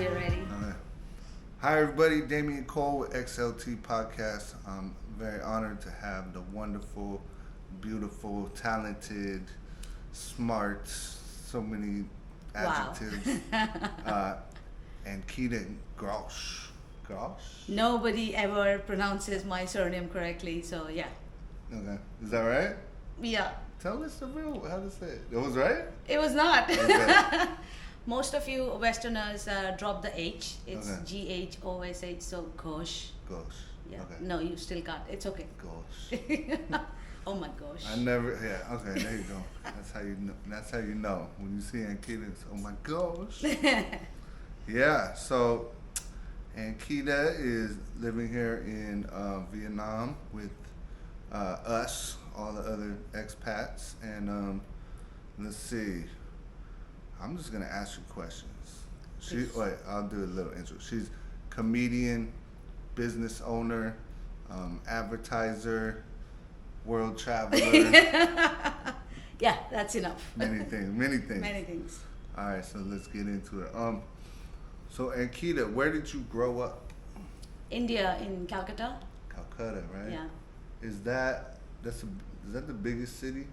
we're ready. Okay. Hi, everybody. Damien Cole with XLT Podcast. I'm very honored to have the wonderful, beautiful, talented, smart, so many Wow. adjectives, Ankita Ghosh. Ghosh? Nobody ever pronounces my surname correctly, so yeah. Okay. Is that right? Yeah. Tell us the real, how to say it. It was right? It was not. Okay. Most of you Westerners drop the H. It's Okay. Ghosh, so Ghosh. Ghosh. Yeah. Okay. No, you still can't. It's okay. Ghosh. Oh my gosh. I never, yeah, okay, there you go. That's how you know. That's how you know. When you see Ankita, it's, oh my gosh. Yeah, so Ankita is living here in Vietnam with us, all the other expats, and let's see. I'm just gonna ask you questions. Wait, I'll do a little intro. She's comedian, business owner, advertiser, world traveler, Yeah, that's enough. many things, many things. Many things. All right, so let's get into it. So Ankita, where did you grow up? India in Calcutta. Calcutta, right? Yeah. Is that is that the biggest city?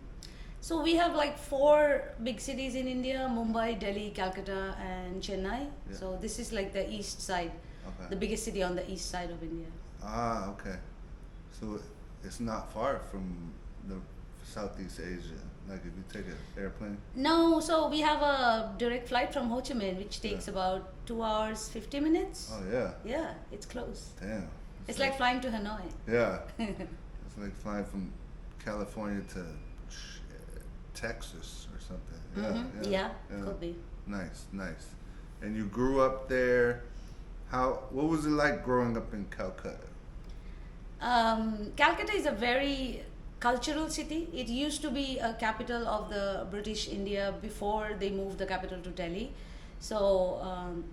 So we have like 4 big cities in India: Mumbai, Delhi, Calcutta, and Chennai. Yeah. So this is like the east side, Okay. the biggest city on the east side of India. Ah, okay. So it's not far from the Southeast Asia. Like if you take an airplane. No, so we have a direct flight from Ho Chi Minh, which takes Yeah. about 2 hours 50 minutes. Oh yeah. Yeah, it's close. Damn. It's like flying to Hanoi. Yeah. It's like flying from California to Texas or something. Yeah, Mhm. yeah, Yeah, could be. Nice, nice. And you grew up there. What was it like growing up in Calcutta? Calcutta is a very cultural city. It used to be a capital of the British India before they moved the capital to Delhi. So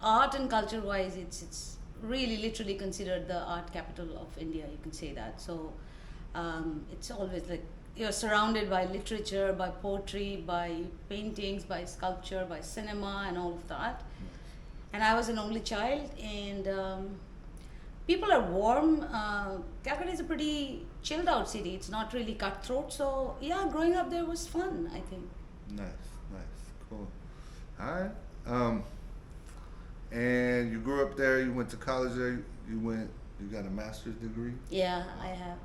art and culture wise, it's really literally considered the art capital of India. You can say that. So it's always like you're surrounded by literature, by poetry, by paintings, by sculpture, by cinema, and all of that. And I was an only child, and people are warm. Calcutta is a pretty chilled out city. It's not really cutthroat. So yeah, growing up there was fun, I think. Nice, nice, cool. All right. And you grew up there. You went to college there. You got a master's degree Yeah, I have.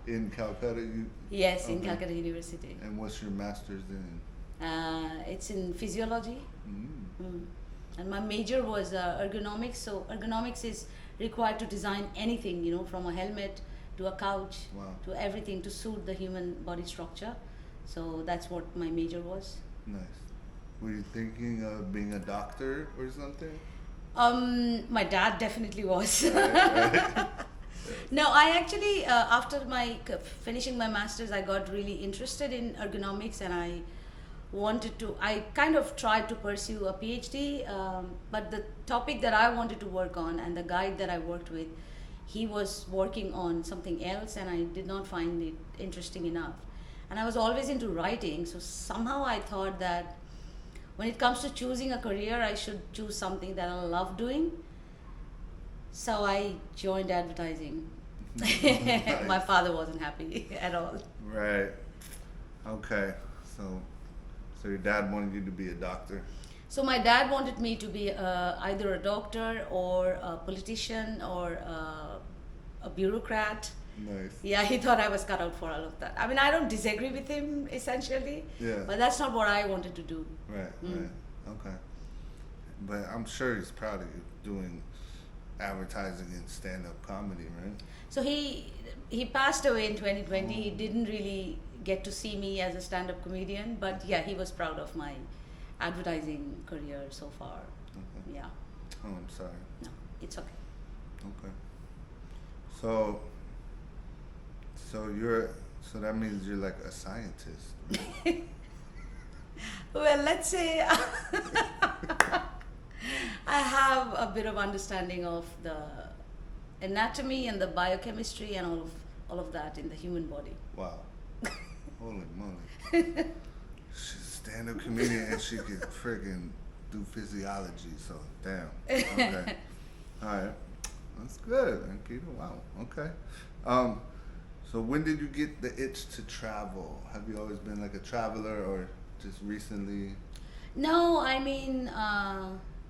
in Calcutta. Yes, in Okay. Calcutta University. And what's your master's in? It's in physiology. Mm. And my major was ergonomics. So ergonomics is required to design anything, from a helmet to a couch Wow. to everything to suit the human body structure. So that's what my major was. Nice. Were you thinking of being a doctor or something? My dad definitely was. Right. No, I actually, after finishing my master's, I got really interested in ergonomics, and I kind of tried to pursue a PhD, but the topic that I wanted to work on and the guide that I worked with, he was working on something else, and I did not find it interesting enough. And I was always into writing, so somehow I thought that when it comes to choosing a career, I should choose something that I love doing. So I joined advertising. Nice. My father wasn't happy at all. Right. Okay. So your dad wanted you to be a doctor. So my dad wanted me to be either a doctor or a politician or a bureaucrat. Nice. Yeah, he thought I was cut out for all of that. I mean, I don't disagree with him essentially, Yeah. but that's not what I wanted to do. Right. Right. Okay. But I'm sure he's proud of you doing advertising and stand-up comedy, right? So he passed away in 2020. He didn't really get to see me as a stand-up comedian, but yeah, he was proud of my advertising career so far. Okay. Yeah. Oh, I'm sorry. No, it's okay. Okay. So that means you're like a scientist. Right? Well, let's say I have a bit of understanding of the anatomy and the biochemistry and all of that in the human body. Wow. Holy moly. She's a stand-up comedian and she could friggin' do physiology. So damn. Okay. All right. That's good, Ankita. Wow. Okay. So when did you get the itch to travel? Have you always been like a traveler, or just recently? No, I mean,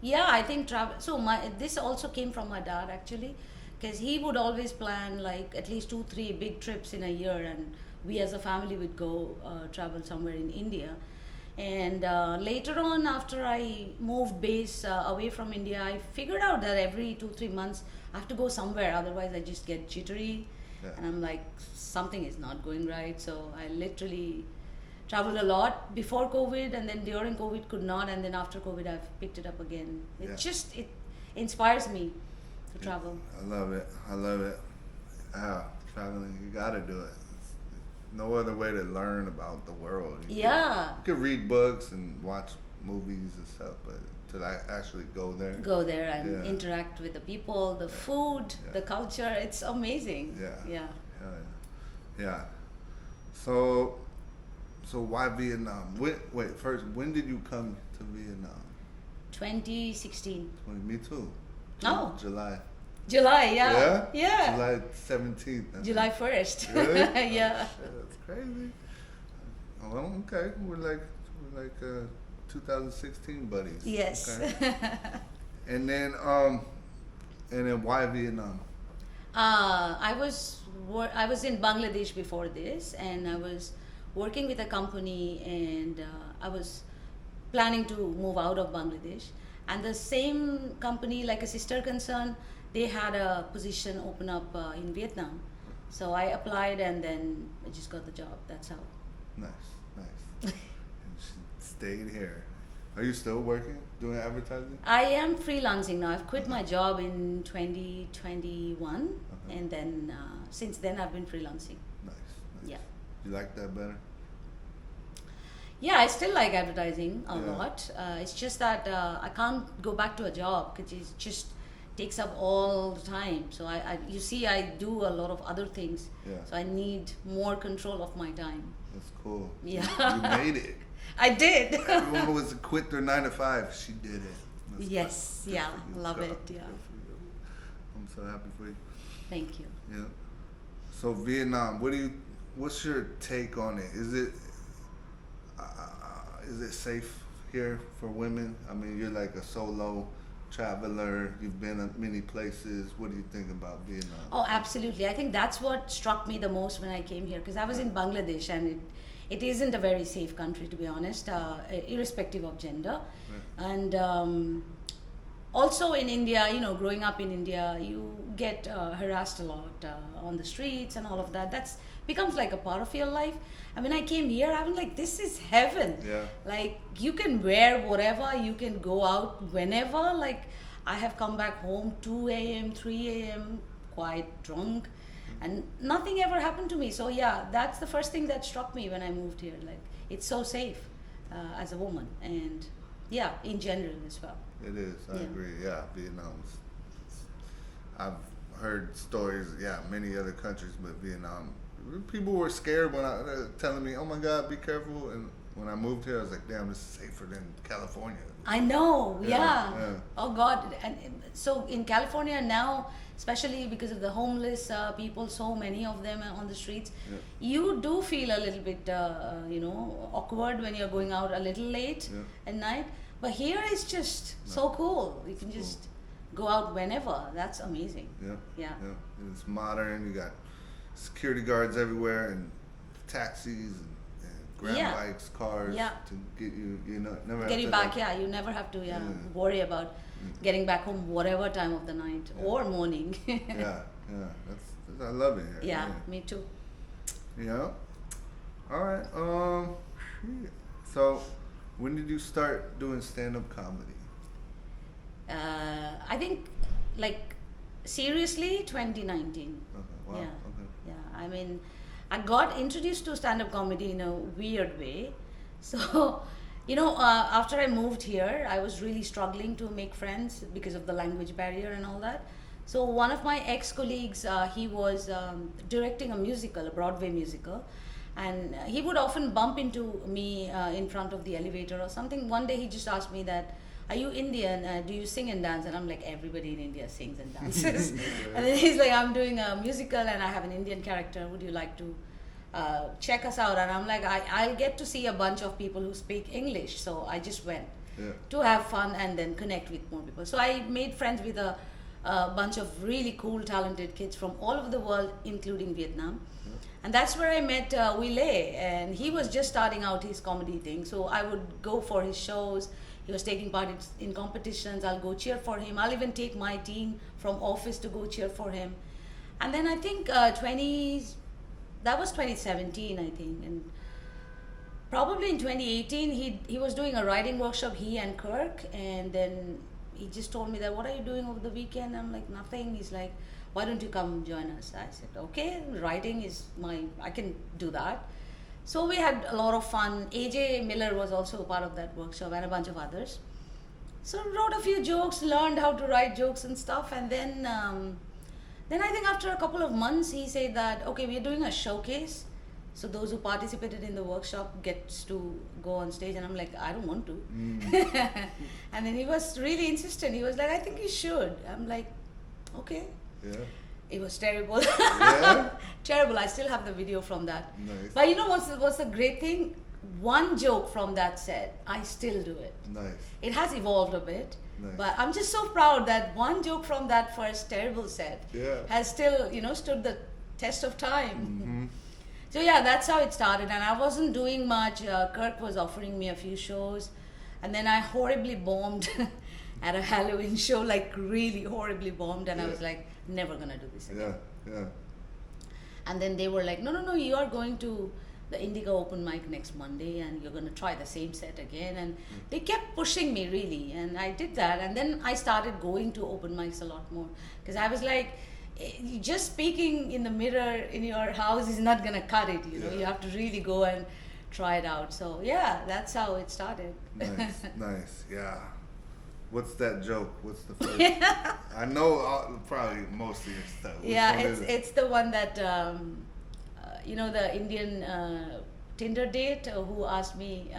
yeah, I think travel. So this also came from my dad actually, because he would always plan like at least 2, 3 big trips in a year, and we as a family would go travel somewhere in India. And later on, after I moved base away from India, I figured out that every 2, 3 months I have to go somewhere, otherwise I just get jittery, Yeah. and I'm like something is not going right. So I literally traveled a lot before COVID, and then during COVID could not, and then after COVID I've picked it up again. Yeah. It inspires me to travel. I love it. I love it. Traveling, you gotta do it. No other way to learn about the world. Yeah. You can read books and watch movies and stuff, but to actually go there. Go there and Yeah. interact with the people, the food, Yeah. the culture. It's amazing. Yeah. Yeah. Yeah. So why Vietnam? Wait, first, when did you come to Vietnam? 2016. Me too. Oh. July. July, yeah. Yeah? Yeah. July 17th. July 1st. Really? Yeah. Oh, shit, that's crazy. Oh, well, okay. We're like 2016 buddies. Yes. Okay. And then why Vietnam? I was in Bangladesh before this, and I was working with a company, and I was planning to move out of Bangladesh. And the same company, like a sister concern, they had a position open up in Vietnam. So I applied, and then I just got the job. That's how. Nice. And she stayed here. Are you still working, doing advertising? I am freelancing now. I've quit my job in 2021, and then since then I've been freelancing. Nice. Yeah. You like that better? Yeah, I still like advertising a Yeah. lot. It's just that I can't go back to a job because it just takes up all the time. So you see, I do a lot of other things. Yeah. So I need more control of my time. That's cool. Yeah. You made it. I did. Everyone who was to quit their 9 to 5, she did it. That's Yes. good. Yeah. Good for you, Love girl. it. Yeah. Good for you. I'm so happy for you. Thank you. Yeah. So Vietnam, what's your take on it? Is it safe here for women? I mean, you're like a solo traveler. You've been to many places. What do you think about Vietnam? Oh, absolutely. I think that's what struck me the most when I came here, because I was in Bangladesh, and it isn't a very safe country, to be honest, irrespective of gender. Right. And also in India, growing up in India, you get harassed a lot on the streets and all of that. That's becomes like a part of your life. And when I came here, I was like, this is heaven. Yeah. Like, you can wear whatever, you can go out whenever. Like, I have come back home 2 a.m., 3 a.m., quite drunk, and nothing ever happened to me. So yeah, that's the first thing that struck me when I moved here. Like, it's so safe as a woman, and yeah, in general as well. It is. I Yeah. agree. Yeah, Vietnam's. I've heard stories. Yeah, many other countries, but Vietnam. People were scared when telling me, "Oh my God, be careful." And when I moved here, I was like, "Damn, this is safer than California." I know, yeah. Yeah. Oh God, and so in California now, especially because of the homeless people, so many of them on the streets, Yeah. you do feel a little bit, awkward when you're going out a little late Yeah. at night. But here it's just so cool. You can just go out whenever. That's amazing. Yeah. Yeah. And it's modern. You got security guards everywhere and taxis and grab Yeah. bikes, cars Yeah. to get you. Never Get have you to, back, yeah. You never have to worry about getting back home whatever time of the night or morning. Yeah. I love it here. Yeah, me too. Yeah. All right. Shit. So, when did you start doing stand-up comedy? I think, like, seriously, 2019. Okay. Wow. Yeah. Okay. Yeah. I mean, I got introduced to stand-up comedy in a weird way. So, after I moved here, I was really struggling to make friends because of the language barrier and all that. So one of my ex-colleagues, he was directing a musical, a Broadway musical, and he would often bump into me in front of the elevator or something. One day he just asked me that, are you Indian? Do you sing and dance? And I'm like, everybody in India sings and dances. And then he's like, I'm doing a musical and I have an Indian character. Would you like to check us out? And I'm like, I'll get to see a bunch of people who speak English. So I just went to have fun and then connect with more people. So I made friends with a bunch of really cool, talented kids from all over the world, including Vietnam. And that's where I met Wile, and he was just starting out his comedy thing. So I would go for his shows. He was taking part in competitions. I'll go cheer for him. I'll even take my team from office to go cheer for him. And then I think that was 2017, I think. And probably in 2018, he was doing a writing workshop, he and Kirk. And then he just told me that, what are you doing over the weekend? I'm like, nothing. He's like, why don't you come join us? I said, okay, writing is I can do that. So we had a lot of fun. AJ Miller was also a part of that workshop and a bunch of others. So wrote a few jokes, learned how to write jokes and stuff. And then I think after a couple of months, he said that, okay, we're doing a showcase. So those who participated in the workshop gets to go on stage. And I'm like, I don't want to. And then he was really insistent. He was like, I think you should. I'm like, okay. Yeah. It was terrible. Yeah? Terrible. I still have the video from that. Nice. But you know what's the great thing? One joke from that set, I still do it. Nice. It has evolved a bit. Nice. But I'm just so proud that one joke from that first terrible set has still, stood the test of time. So yeah, that's how it started. And I wasn't doing much. Kirk was offering me a few shows. And then I horribly bombed at a Halloween show, like really horribly bombed. And I was like, never gonna do this again. Yeah. And then they were like, no, you are going to the Indigo open mic next Monday and you're gonna try the same set again. And they kept pushing me really. And I did that. And then I started going to open mics a lot more. Because I was like, just speaking in the mirror in your house is not gonna cut it, You have to really go and try it out. So yeah, that's how it started. Nice, yeah. What's that joke? What's the first? I know probably most of your stuff. It's the one that the Indian Tinder date who asked me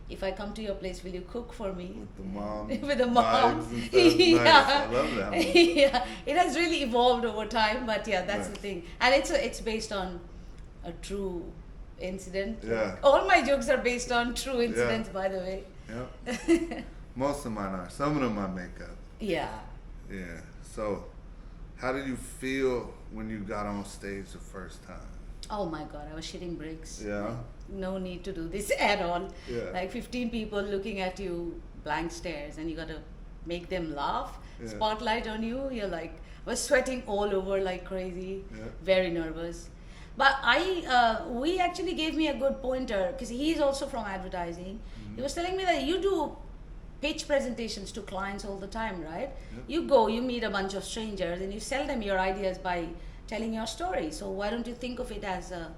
if I come to your place, will you cook for me? With the mom. With the mom. Nice. I love that one. Yeah, it has really evolved over time, but yeah, that's the thing, and it's based on a true incident. Yeah. All my jokes are based on true incidents, by the way. Yeah. Most of mine are. Some of them I make up. Yeah. Yeah. So, how did you feel when you got on stage the first time? Oh my God, I was shitting bricks. Yeah. No need to do this at all. Yeah. Like 15 people looking at you, blank stares, and you got to make them laugh. Spotlight on you. You're like, I was sweating all over like crazy. Yeah. Very nervous. But we actually gave me a good pointer because he's also from advertising. He was telling me that you do pitch presentations to clients all the time, right? Yep. You go, you meet a bunch of strangers and you sell them your ideas by telling your story. So why don't you think of it as a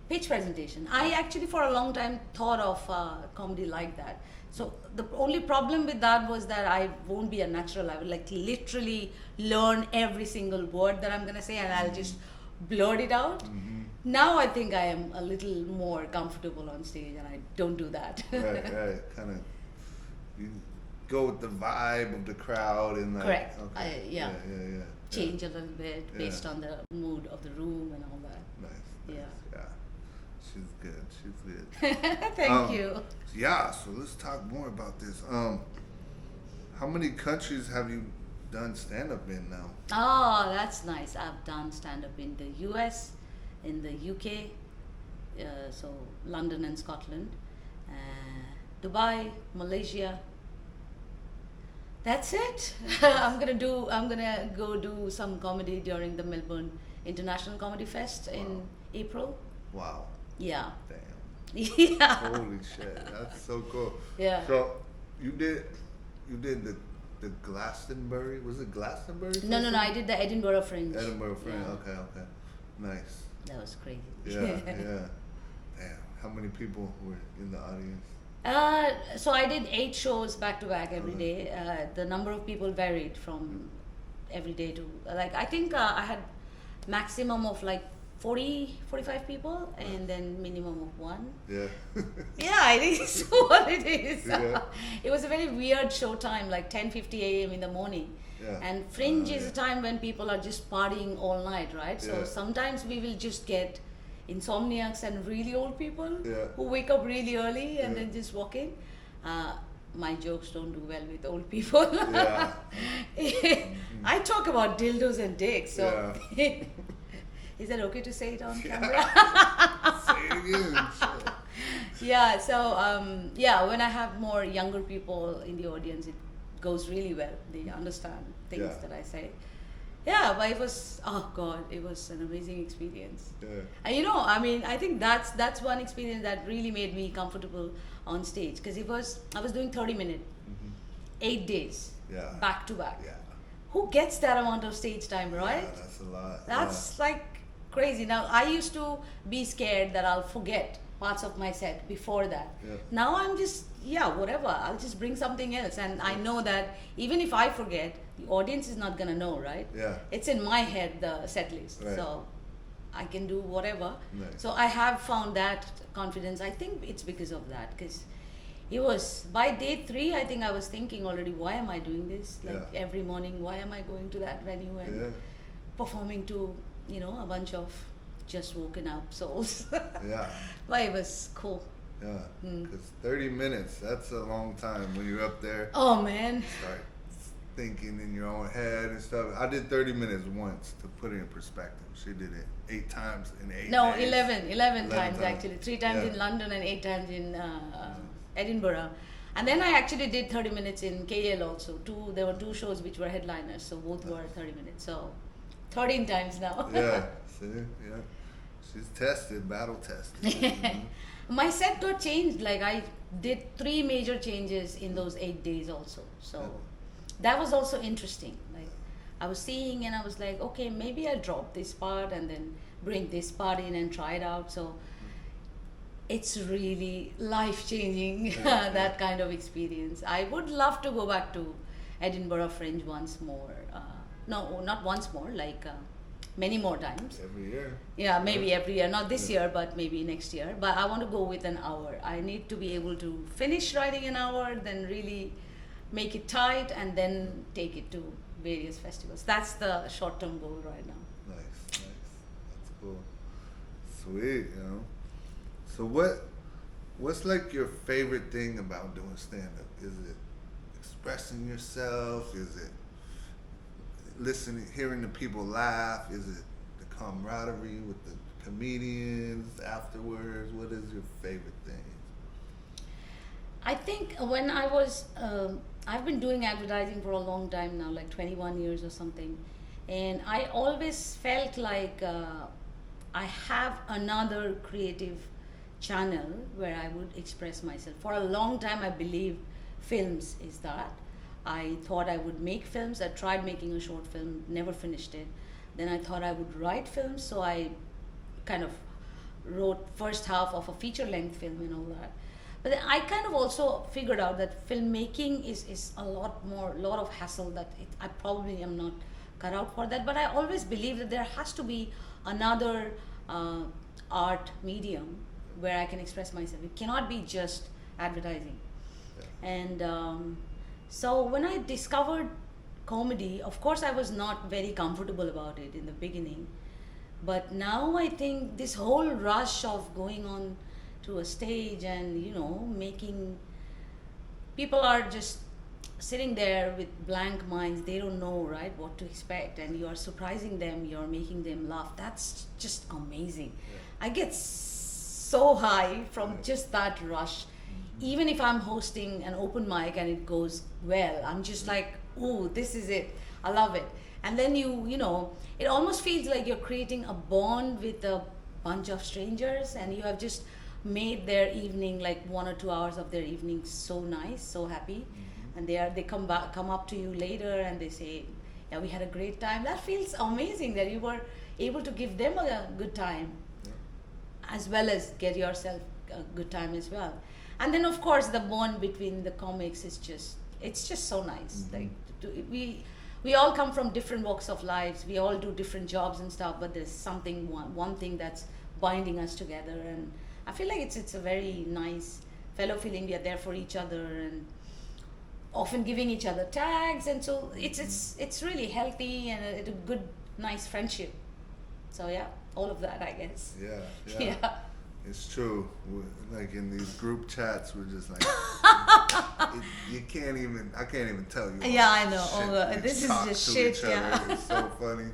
pitch presentation? I actually for a long time thought of comedy like that. So the only problem with that was that I won't be a natural. I will like literally learn every single word that I'm gonna say and I'll just blurt it out. Now I think I am a little more comfortable on stage and I don't do that. Right. Kind of, you go with the vibe of the crowd and like. Correct. Okay. Yeah. Change a little bit based on the mood of the room and all that. Nice. Yeah. She's good. Thank you. Yeah, so let's talk more about this. How many countries have you done stand-up in now? Oh, that's nice. I've done stand-up in the US, in the UK, so London and Scotland, Dubai, Malaysia. That's it. I'm gonna go do some comedy during the Melbourne International Comedy Fest in April. Wow. Yeah. Damn. Yeah. Holy shit, that's so cool. Yeah. So you did the Glastonbury? Was it Glastonbury? No. I did the Edinburgh Fringe. Edinburgh Fringe. Yeah. Okay. Nice. That was crazy. Yeah. Damn. How many people were in the audience? So I did 8 shows back to back every day. The number of people varied from every day to I think I had maximum of like 45 people, and then minimum of one. Yeah. Yeah, it is what it is. Yeah. It was a very weird show time, like 10:50 a.m. in the morning. Yeah. And Fringe is yeah. a time when people are just partying all night, right? So Yeah. sometimes we will just get insomniacs and really old people Yeah. who wake up really early and Yeah. then just walk in. My jokes don't do well with old people. Yeah. I talk about dildos and dicks, so Yeah. is that okay to say it on Yeah. camera? Say it again. Shit. Yeah, so yeah, when I have more younger people in the audience, it goes really well. They understand things Yeah. that I say. Yeah, but it was, oh God, it was an amazing experience. Yeah. And you know, I mean, I think that's one experience that really made me comfortable on stage, because I was doing 30-minute, 8 days, Yeah. back to back. Yeah. Who gets that amount of stage time, right? Yeah, that's a lot. That's like crazy. Now, I used to be scared that I'll forget parts of my set before that. Yeah. Now I'm just, yeah, whatever. I'll just bring something else. And I know that even if I forget, the audience is not going to know, right? Yeah. It's in my head, the set list. Right. So I can do whatever. Nice. So I have found that confidence. I think it's because of that. Because it was, by day 3, I think I was thinking already, why am I doing this? Like Yeah. every morning, why am I going to that venue and Yeah. performing to, you know, a bunch of just woken up souls. Yeah. But it was cool. Yeah. Mm. Because 30 minutes, that's a long time when you're up there. Oh man. Start thinking in your own head and stuff. I did 30 minutes once to put it in perspective. She did it 8 times in 8 No, days. 11 times times. actually. 3 times Yeah. in London and 8 times in Edinburgh. And then I actually did 30 minutes in KL also. There were 2 shows which were headliners, so both were 30 minutes. So 13 times now. Yeah. See? Yeah. She's tested, battle tested. Mhm. My set got changed. Like I did 3 major changes in those 8 days also. So that was also interesting. Like I was seeing and I was like, okay, maybe I'll drop this part and then bring this part in and try it out. So it's really life-changing, that kind of experience. I would love to go back to Edinburgh Fringe once more. No, not once more, like many more times. Every year. Yeah, maybe every year. Not this year, but maybe next year. But I want to go with an hour. I need to be able to finish writing an hour, then really make it tight, and then take it to various festivals. That's the short-term goal right now. Nice. That's cool. Sweet, you know. So what's like your favorite thing about doing stand-up? Is it expressing yourself? Is it listening, hearing the people laugh? Is it the camaraderie with the comedians afterwards? What is your favorite thing? I think when I was, I've been doing advertising for a long time now, like 21 years or something. And I always felt like I have another creative channel where I would express myself. For a long time, I believed films is that. I thought I would make films. I tried making a short film, never finished it. Then I thought I would write films, so I kind of wrote first half of a feature-length film and all that. But then I kind of also figured out that filmmaking is a lot of hassle, that I probably am not cut out for that. But I always believe that there has to be another art medium where I can express myself. It cannot be just advertising. Yeah. And so when I discovered comedy, of course I was not very comfortable about it in the beginning. But now I think this whole rush of going on to a stage and, you know, making people are just sitting there with blank minds. They don't know, right, what to expect, and you are surprising them, you're making them laugh. That's just amazing. I get so high from just that rush. Even if I'm hosting an open mic and it goes well, I'm just like, ooh, this is it. I love it. And then you know, it almost feels like you're creating a bond with a bunch of strangers, and you have just made their evening, like 1 or 2 hours of their evening, so nice, so happy. And they come up to you later and they say, yeah, we had a great time. That feels amazing that you were able to give them a good time, as well as get yourself a good time as well. And then of course the bond between the comics is just, it's just so nice. Like we all come from different walks of lives. We all do different jobs and stuff, but there's something one thing that's binding us together. And I feel like it's a very nice fellow feeling. We are there for each other and often giving each other tags, and so it's really healthy and a good, nice friendship. So yeah, all of that, I guess. Yeah, yeah. Yeah. It's true. Like in these group chats, we're just like, you can't even. I can't even tell you. Yeah, I know. Shit This is talk just to shit. each other. Yeah. It's so funny.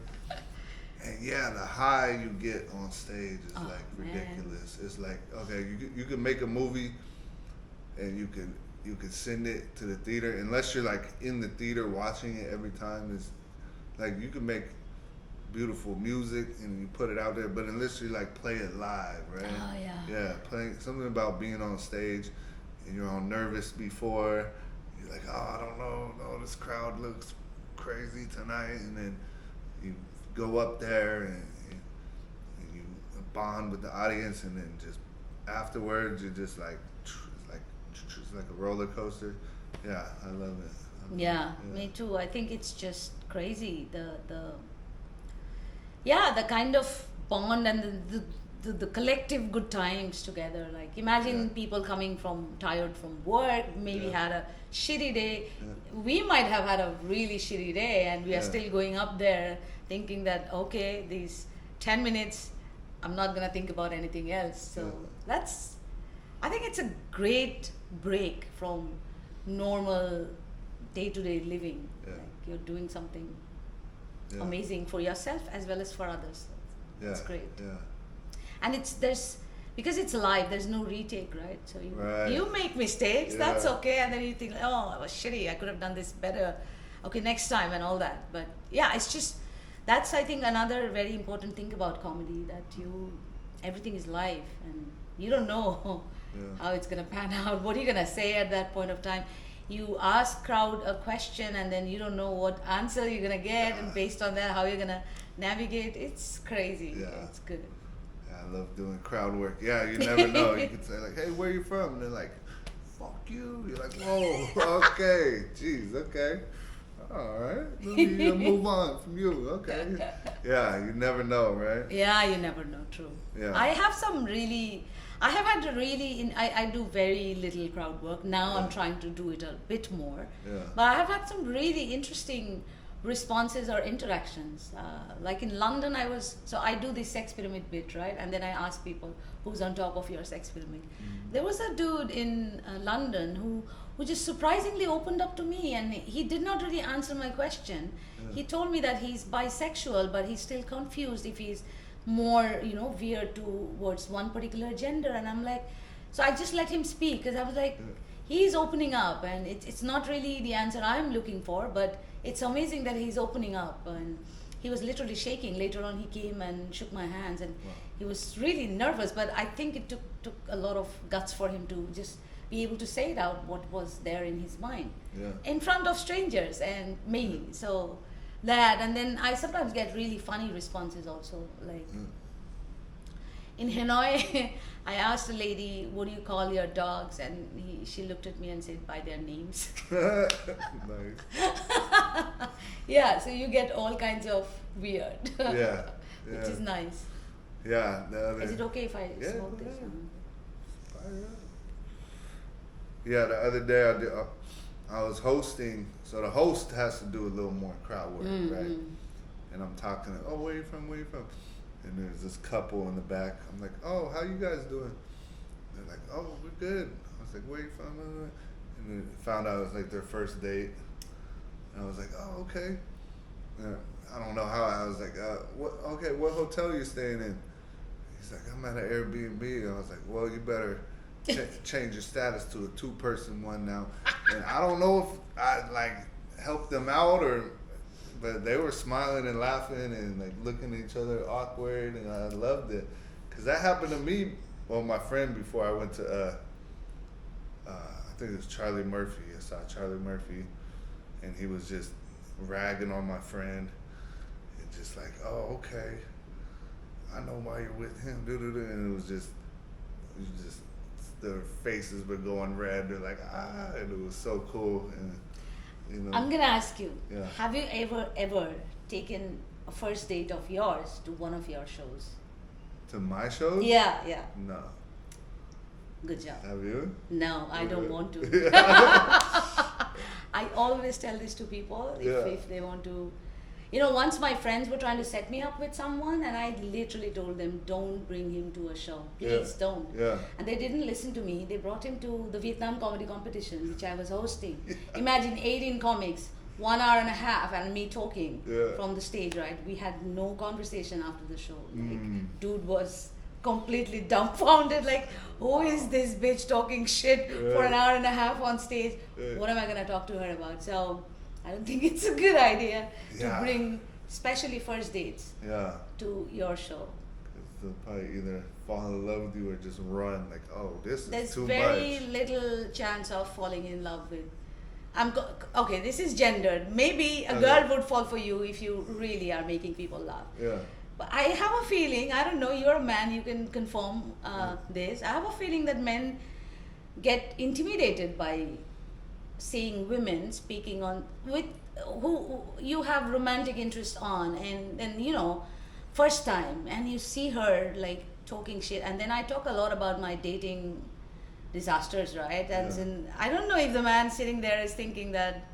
And yeah, the high you get on stage is like ridiculous. Man. It's like, okay, you can make a movie, and you can send it to the theater. Unless you're like in the theater watching it every time, it's like you can make beautiful music and you put it out there, but unless you like play it live, right? Oh yeah. Yeah, playing something about being on stage and you're all nervous before. You're like, oh, I don't know, no, this crowd looks crazy tonight, and then you go up there and you bond with the audience, and then just afterwards you're just like, it's like a roller coaster. Yeah, I love it. Yeah, me too. I think it's just crazy, the kind of bond and the collective good times together. Like imagine people coming from tired from work, maybe had a shitty day. We might have had a really shitty day, and we are still going up there thinking that, okay, these 10 minutes I'm not gonna think about anything else. So I think it's a great break from normal day-to-day living. Like you're doing something amazing for yourself as well as for others. It's great. Yeah. And because it's live, there's no retake, right? So you make mistakes, that's okay, and then you think, oh, I was shitty, I could have done this better. Okay, next time and all that. But yeah, it's just that's, I think, another very important thing about comedy, that everything is live and you don't know how it's gonna pan out. What are you gonna say at that point of time? You ask crowd a question and then you don't know what answer you're gonna get, and based on that, how you're gonna navigate. It's crazy. Yeah. It's good. Yeah, I love doing crowd work. Yeah, you never know. You can say like, "Hey, where you from?" And they're like, "Fuck you." You're like, "Whoa, okay, jeez, okay, all right. Let me move on from you." Okay. Yeah, you never know, right? Yeah, you never know. True. Yeah. I have had really, I do very little crowd work. Now I'm trying to do it a bit more. Yeah. But I have had some really interesting responses or interactions. Like in London, I do this sex pyramid bit, right? And then I ask people, who's on top of your sex pyramid? Mm-hmm. There was a dude in London who just surprisingly opened up to me, and he did not really answer my question. Yeah. He told me that he's bisexual, but he's still confused if he's more, veered towards one particular gender. And I'm like, so I just let him speak, because I was like, he's opening up, and it's not really the answer I'm looking for, but it's amazing that he's opening up. And he was literally shaking. Later on, he came and shook my hands, and he was really nervous, but I think it took a lot of guts for him to just be able to say it out, what was there in his mind, in front of strangers and me. So that, and then I sometimes get really funny responses also, like in Hanoi. I asked a lady, what do you call your dogs? And she looked at me and said, by their names. Nice. Yeah, so you get all kinds of weird. Yeah. Which is nice. Yeah. Is it okay if I smoke this? Yeah, the other day I was hosting, so the host has to do a little more crowd work, right? And I'm talking, where you from? And there's this couple in the back. I'm like, oh, how you guys doing? They're like, oh, we're good. I was like, where you from? And then found out it was like their first date. And I was like, oh, okay. I don't know how. I was like, what hotel you staying in? He's like, I'm at an Airbnb. I was like, well, you better change your status to a 2-person one now. And I don't know if I helped them out but they were smiling and laughing and looking at each other awkward, and I loved it, because that happened to me. Well, my friend, before I went to I think it was Charlie Murphy. I saw Charlie Murphy, and he was just ragging on my friend, and just like, oh, okay, I know why you're with him, and it was just their faces were going red. They're like, and it was so cool. And you know. I'm gonna ask you. Yeah. Have you ever taken a first date of yours to one of your shows? To my shows? Yeah, yeah. No. Good job. Have you? No, I don't want to. I always tell this to people if they want to. You know, once my friends were trying to set me up with someone, and I literally told them, don't bring him to a show. Please don't. Yeah. And they didn't listen to me. They brought him to the Vietnam comedy competition, which I was hosting. Imagine 18 comics, 1 hour and a half, and me talking from the stage, right? We had no conversation after the show. Like, dude was completely dumbfounded, like, who is this bitch talking shit for an hour and a half on stage? What am I going to talk to her about? So I don't think it's a good idea to bring, especially first dates, to your show. Because they'll probably either fall in love with you or just run, like, oh, this There's is too much. There's very little chance of falling in love with. Okay, this is gendered. Maybe a girl would fall for you if you really are making people laugh. Yeah. But I have a feeling, I don't know, you're a man, you can confirm this. I have a feeling that men get intimidated by seeing women speaking on with who you have romantic interest on, and then, you know, first time, and you see her like talking shit, and then I talk a lot about my dating disasters, right? And I don't know if the man sitting there is thinking that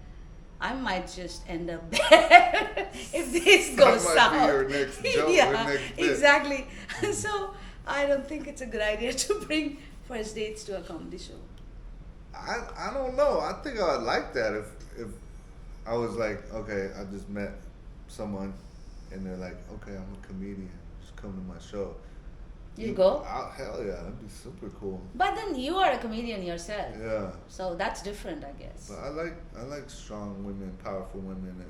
I might just end up there if this goes south. That might be your next joke, yeah, next bit. exactly. So I don't think it's a good idea to bring first dates to a comedy show. I don't know. I think I would like that if I was like, okay, I just met someone and they're like, okay, I'm a comedian, just come to my show. You go? Hell yeah, that'd be super cool. But then you are a comedian yourself. Yeah. So that's different, I guess. But I like strong women, powerful women that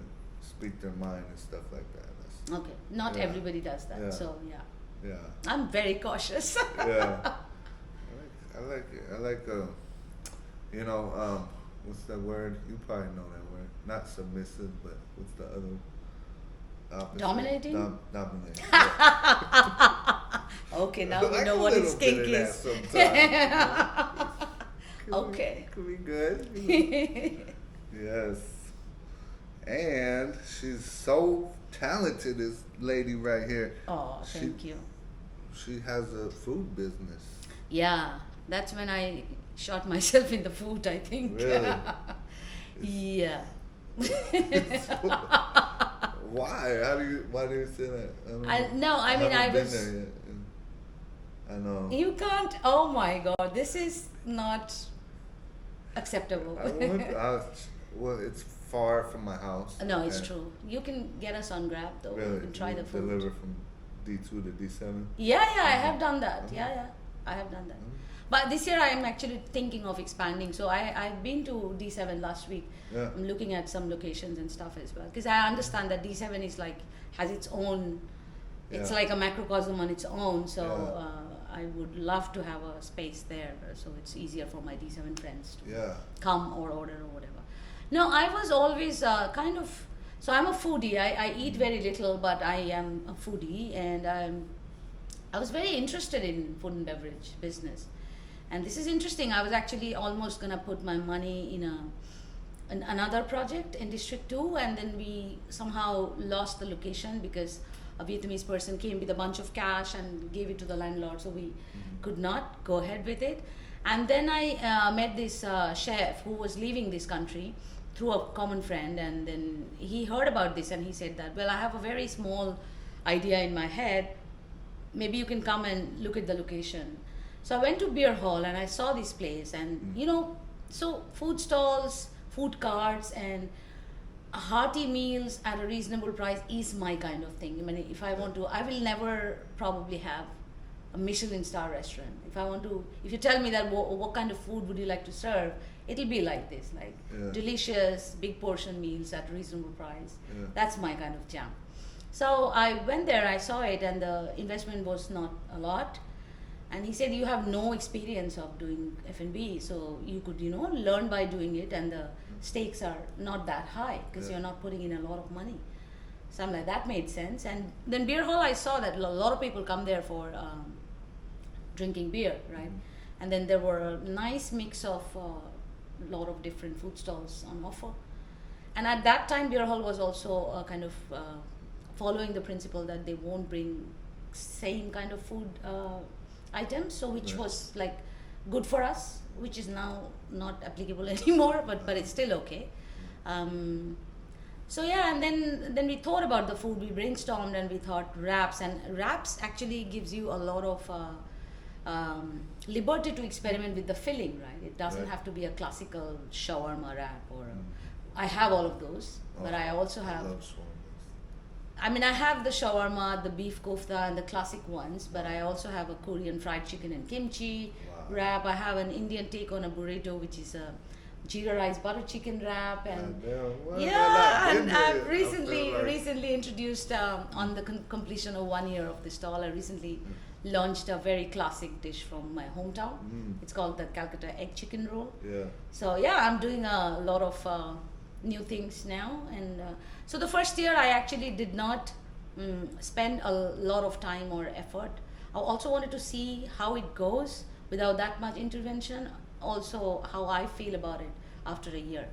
speak their mind and stuff like that. That's, okay. Not everybody does that. Yeah. So yeah. Yeah. I'm very cautious. Yeah. I like it. I like you know, what's that word? You probably know that word. Not submissive, but what's the other opposite? Dominating? Dominating. Yeah. Okay, now we know what his kink is. Okay. Could be good. Yes. And she's so talented, this lady right here. Oh, thank you. She has a food business. Yeah, that's when I shot myself in the foot, I think. Really? Yeah. Why? Why do you say that? I mean, I was. Been there yet. I know. You can't. Oh my God, this is not acceptable. Well, it's far from my house. No, it's true. You can get us on Grab though. Really? You can try the food. Deliver from D2 to D7? Yeah, I have done that. Yeah, I have done that. But this year I am actually thinking of expanding. So I've been to D7 last week. Yeah. I'm looking at some locations and stuff as well. Because I understand that D7 is like, has its own, it's like a macrocosm on its own. So I would love to have a space there. So it's easier for my D7 friends to come or order or whatever. No, I was always kind of, so I'm a foodie. I eat very little, but I am a foodie. And I was very interested in food and beverage business. And this is interesting. I was actually almost going to put my money in another project in District 2, and then we somehow lost the location because a Vietnamese person came with a bunch of cash and gave it to the landlord, so we could not go ahead with it. And then I met this chef who was leaving this country through a common friend, and then he heard about this and he said that, well, I have a very small idea in my head. Maybe you can come and look at the location. So I went to beer hall and I saw this place, and you know, so food stalls, food carts, and hearty meals at a reasonable price is my kind of thing. I mean, if I want to, I will never probably have a Michelin star restaurant. If I want to, if you tell me that what kind of food would you like to serve, it'll be like this, like delicious, big portion meals at a reasonable price. That's my kind of jam. So I went there, I saw it, and the investment was not a lot. And he said, you have no experience of doing F&B, so you could, you know, learn by doing it, and the stakes are not that high because you're not putting in a lot of money. So I'm like, that made sense. And then beer hall, I saw that a lot of people come there for drinking beer, right? And then there were a nice mix of a lot of different food stalls on offer. And at that time, Beer Hall was also kind of following the principle that they won't bring same kind of food items, so which was like good for us, which is now not applicable anymore, but it's still okay. So yeah, and then we thought about the food, we brainstormed, and we thought wraps, and wraps actually gives you a lot of liberty to experiment with the filling, right? It doesn't have to be a classical shawarma wrap or I have all of those, but I also have. I love shawarmas. I mean, I have the shawarma, the beef kofta, and the classic ones, but I also have a Korean fried chicken and kimchi wrap. I have an Indian take on a burrito, which is a jeera rice butter chicken wrap, and and I've recently introduced on the completion of 1 year of the stall. I recently launched a very classic dish from my hometown. It's called the Calcutta egg chicken roll. So yeah, I'm doing a lot of new things now, and so the first year I actually did not spend a lot of time or effort. I also wanted to see how it goes without that much intervention, also how I feel about it after a year.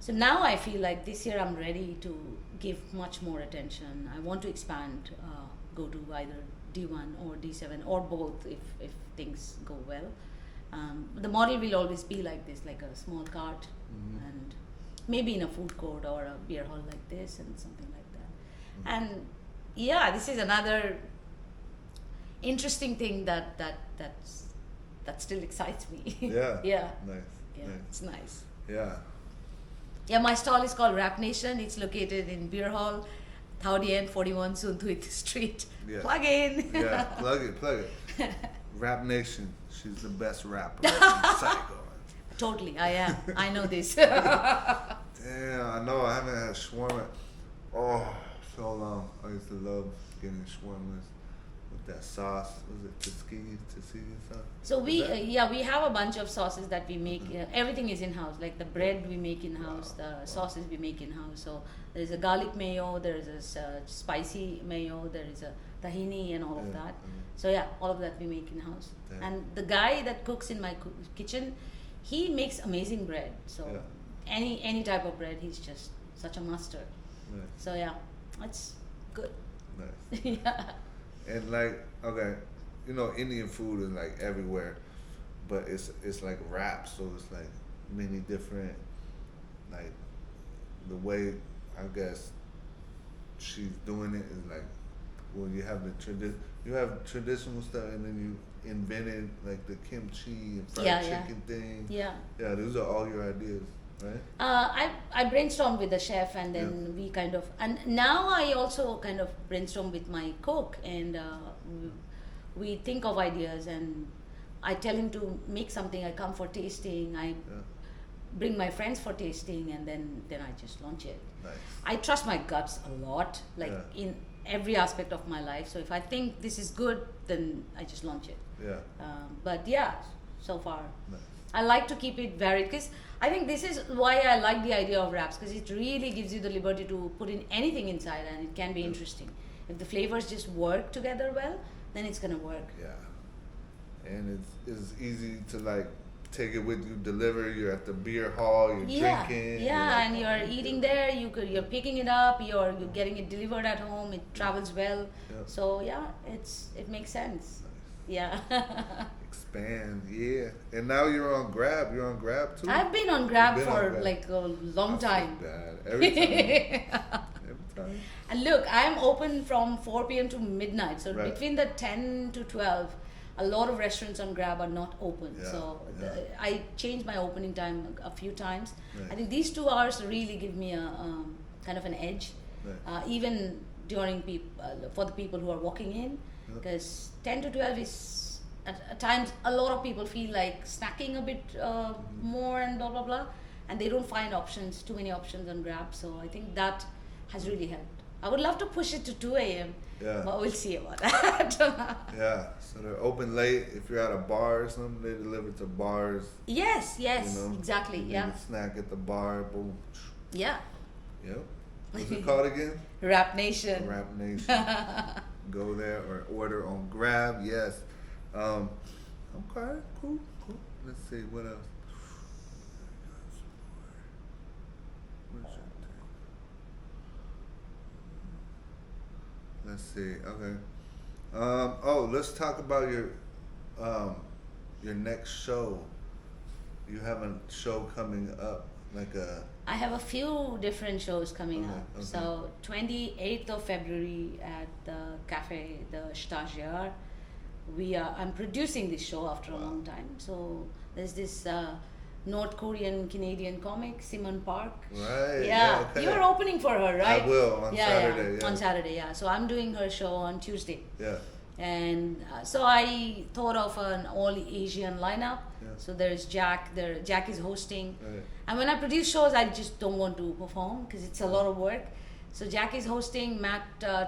So now I feel like this year I'm ready to give much more attention. I want to expand, go to either D1 or D7 or both if things go well. The model will always be like this, like a small cart, and maybe in a food court or a beer hall like this and something like that. And yeah, this is another interesting thing that still excites me. Yeah. Yeah. Nice. Yeah, Nice. it's nice. Yeah. Yeah, my stall is called Rap Nation. It's located in Beer Hall, Thaudian 41 Suntuit Street. Yeah. Plug in. Yeah, plug it. Rap Nation. She's the best rapper in Saigon. Totally, I am. I know this. Damn, I know. I haven't had shawarma. Oh, so long. I used to love getting shawarmas with that sauce. Was it tzatziki sauce? So we have a bunch of sauces that we make. Everything is in house. Like the bread we make in house, the sauces we make in house. So there is a garlic mayo, there is a spicy mayo, there is a tahini and all of that. So yeah, all of that we make in house. And the guy that cooks in my kitchen, he makes amazing bread. So any type of bread, he's just such a master. Nice. So yeah, that's good. Nice. Yeah. And like, okay, you know, Indian food is like everywhere, but it's like wraps, so it's like many different, like the way I guess she's doing it is like, well, you have you have traditional stuff, and then you invented like the kimchi and fried chicken thing. Yeah. Yeah, those are all your ideas, right? I brainstormed with the chef, and then we kind of, and now I also kind of brainstorm with my cook, and we think of ideas, and I tell him to make something. I come for tasting. I bring my friends for tasting, and then I just launch it. Nice. I trust my guts a lot, like in every aspect of my life. So if I think this is good, then I just launch it. Yeah. But yeah, so far. Nice. I like to keep it varied, because I think this is why I like the idea of wraps, because it really gives you the liberty to put in anything inside, and it can be interesting. If the flavors just work together well, then it's gonna work. Yeah. And it's easy to like take it with you, deliver. You're at the beer hall, you're drinking. Yeah, and you're eating there. You're picking it up. You're getting it delivered at home. It travels well. Yeah. So yeah, it makes sense. Nice. Yeah. Expand, yeah. And now you're on Grab. You're on Grab too. I've been on Grab for like a long time. Every time. Every time. And look, I'm open from 4 p.m. to midnight. So between the 10 to 12, a lot of restaurants on Grab are not open. So I changed my opening time a few times. I think these 2 hours really give me a kind of an edge, even during for the people who are walking in, because 10 to 12 is at times a lot of people feel like snacking a bit more and blah blah blah, and they don't find too many options on Grab. So I think that has really helped. I would love to push it to 2 a.m. But we'll see about that. Yeah, so they're open late. If you're at a bar or something, they deliver to bars. Yes, exactly. You can snack at the bar, boom. Yeah. Yep. What's it called again? Rap Nation. Rap Nation. Go there or order on Grab. Yes. Okay. Cool. Let's see what else. Where's your Let's see. Okay. Let's talk about your next show. You have a show coming up, like a. I have a few different shows coming Okay, up. okay. So 28th of February at the cafe, the Stagiaire, I'm producing this show after a Wow. long time. So there's this North Korean Canadian comic, Simon Park. Right. Yeah, Okay. you're opening for her, right? I will on yeah, Saturday. Yeah. Yeah. On Saturday, yeah. So I'm doing her show on Tuesday. Yeah. And so I thought of an all Asian lineup. Yeah. So there's Jack. Jack is hosting. Right. And when I produce shows, I just don't want to perform because it's a lot of work. So Jack is hosting, Matt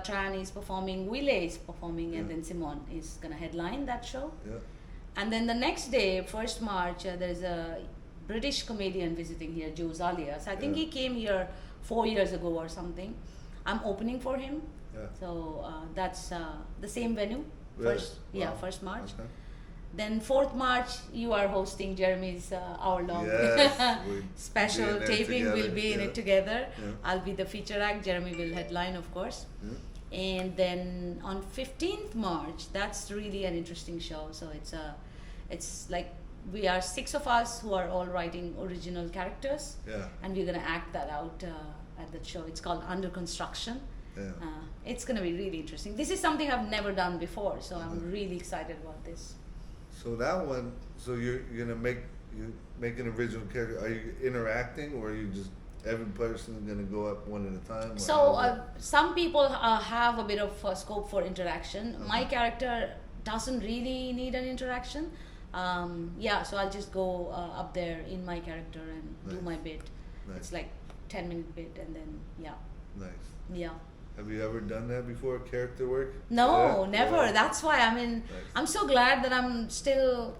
Tran is performing, Wille is performing, and Yeah. then Simon is gonna headline that show. Yeah. And then the next day, 1st March, there's a British comedian visiting here, Joe Zalia. So I think Yeah. he came here 4 years ago or something. I'm opening for him. Yeah. So that's the same venue. Really? Yeah, Wow. 1st March. Okay. Then 4th March, you are hosting Jeremy's hour-long Yes, we'll be special in there taping. We'll together, be in yeah. it together. Yeah. I'll be the feature act. Jeremy will headline, of course. Yeah. And then on 15th March, that's really an interesting show. So it's like we are 6 of us who are all writing original characters, Yeah. and we're gonna act that out at that show. It's called Under Construction. Yeah. It's gonna be really interesting. This is something I've never done before, so I'm Mhm. really excited about this. So that one. So you're gonna make an original character. Are you interacting, or are you just every person is gonna go up one at a time? or So how's it? some people have a bit of scope for interaction. My character doesn't really need an interaction. So I'll just go up there in my character and do Nice. my bit. Nice. It's like 10-minute bit, and then Nice. yeah. Have you ever done that before? Character work? No, Yeah? never. Yeah. That's why Nice. I'm so glad that I'm still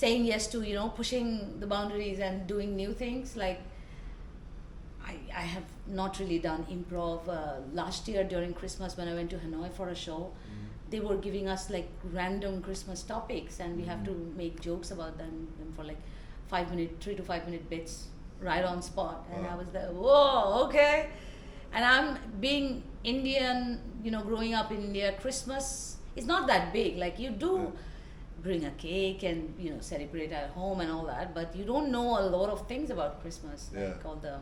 saying yes to pushing the boundaries and doing new things. Like I have not really done improv. Last year during Christmas when I went to Hanoi for a show, they were giving us like random Christmas topics, and we have to make jokes about them for like 3 to 5 minute bits right on spot. And Wow. I was like, whoa, okay. And I'm being Indian, growing up in India, Christmas is not that big. Like you do Yeah. bring a cake and celebrate at home and all that, but you don't know a lot of things about Christmas, like Yeah. all the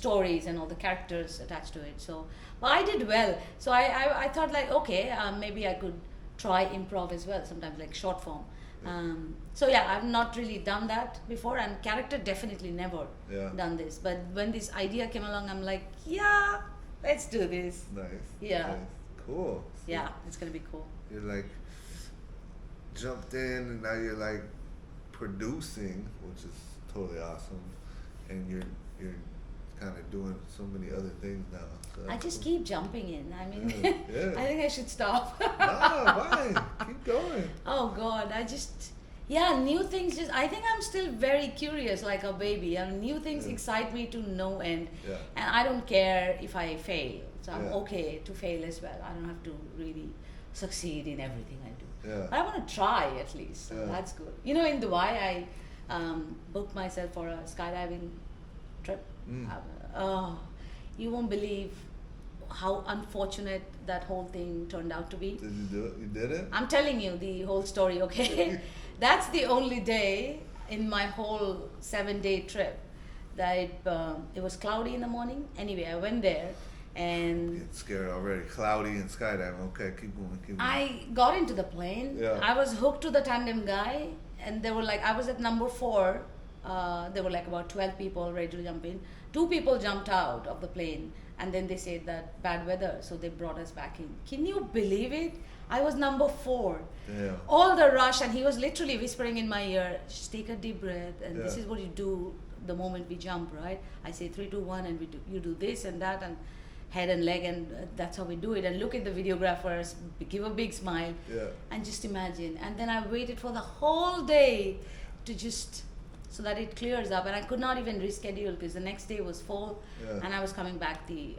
stories and all the characters attached to it. So, but I did well. So I thought like, okay, maybe I could try improv as well, sometimes like short form. So yeah, I've not really done that before, and character definitely never Yeah. done this. But when this idea came along, I'm like, yeah, let's do this. Nice. Yeah. Nice. Cool. So Yeah, it's gonna be cool. You're like jumped in, and now you're like producing, which is totally awesome, and you're kind of doing so many other things now. So I that's just cool. keep jumping in. I mean, Yeah. I think I should stop. No, why? Keep going. Oh God, new things I think I'm still very curious like a baby, and new things Yeah. excite me to no end. Yeah. And I don't care if I fail. So I'm Yeah. okay to fail as well. I don't have to really succeed in everything I do. Yeah. But I want to try at least. So Yeah. that's good. In Dubai, I booked myself for a skydiving trip. Mm. You won't believe how unfortunate that whole thing turned out to be. Did you do it? You did it? I'm telling you the whole story, okay? That's the only day in my whole 7-day trip that it was cloudy in the morning. Anyway, I went there and Get scared already. Cloudy and skydiving. Okay, keep going. Keep going. I got into the plane. Yeah. I was hooked to the tandem guy, and they were like, I was at number 4. There were like about 12 people ready to jump in. 2 people jumped out of the plane, and then they said that bad weather, so they brought us back in. Can you believe it? I was number 4. Damn. All the rush, and he was literally whispering in my ear, just take a deep breath, and this Yeah. is what you do the moment we jump, right? I say 3, 2, 1, and you do this and that, and head and leg, and that's how we do it. And look at the videographers, give a big smile, Yeah. and just imagine. And then I waited for the whole day to just so that it clears up, and I could not even reschedule because the next day was full, Yeah. and I was coming back the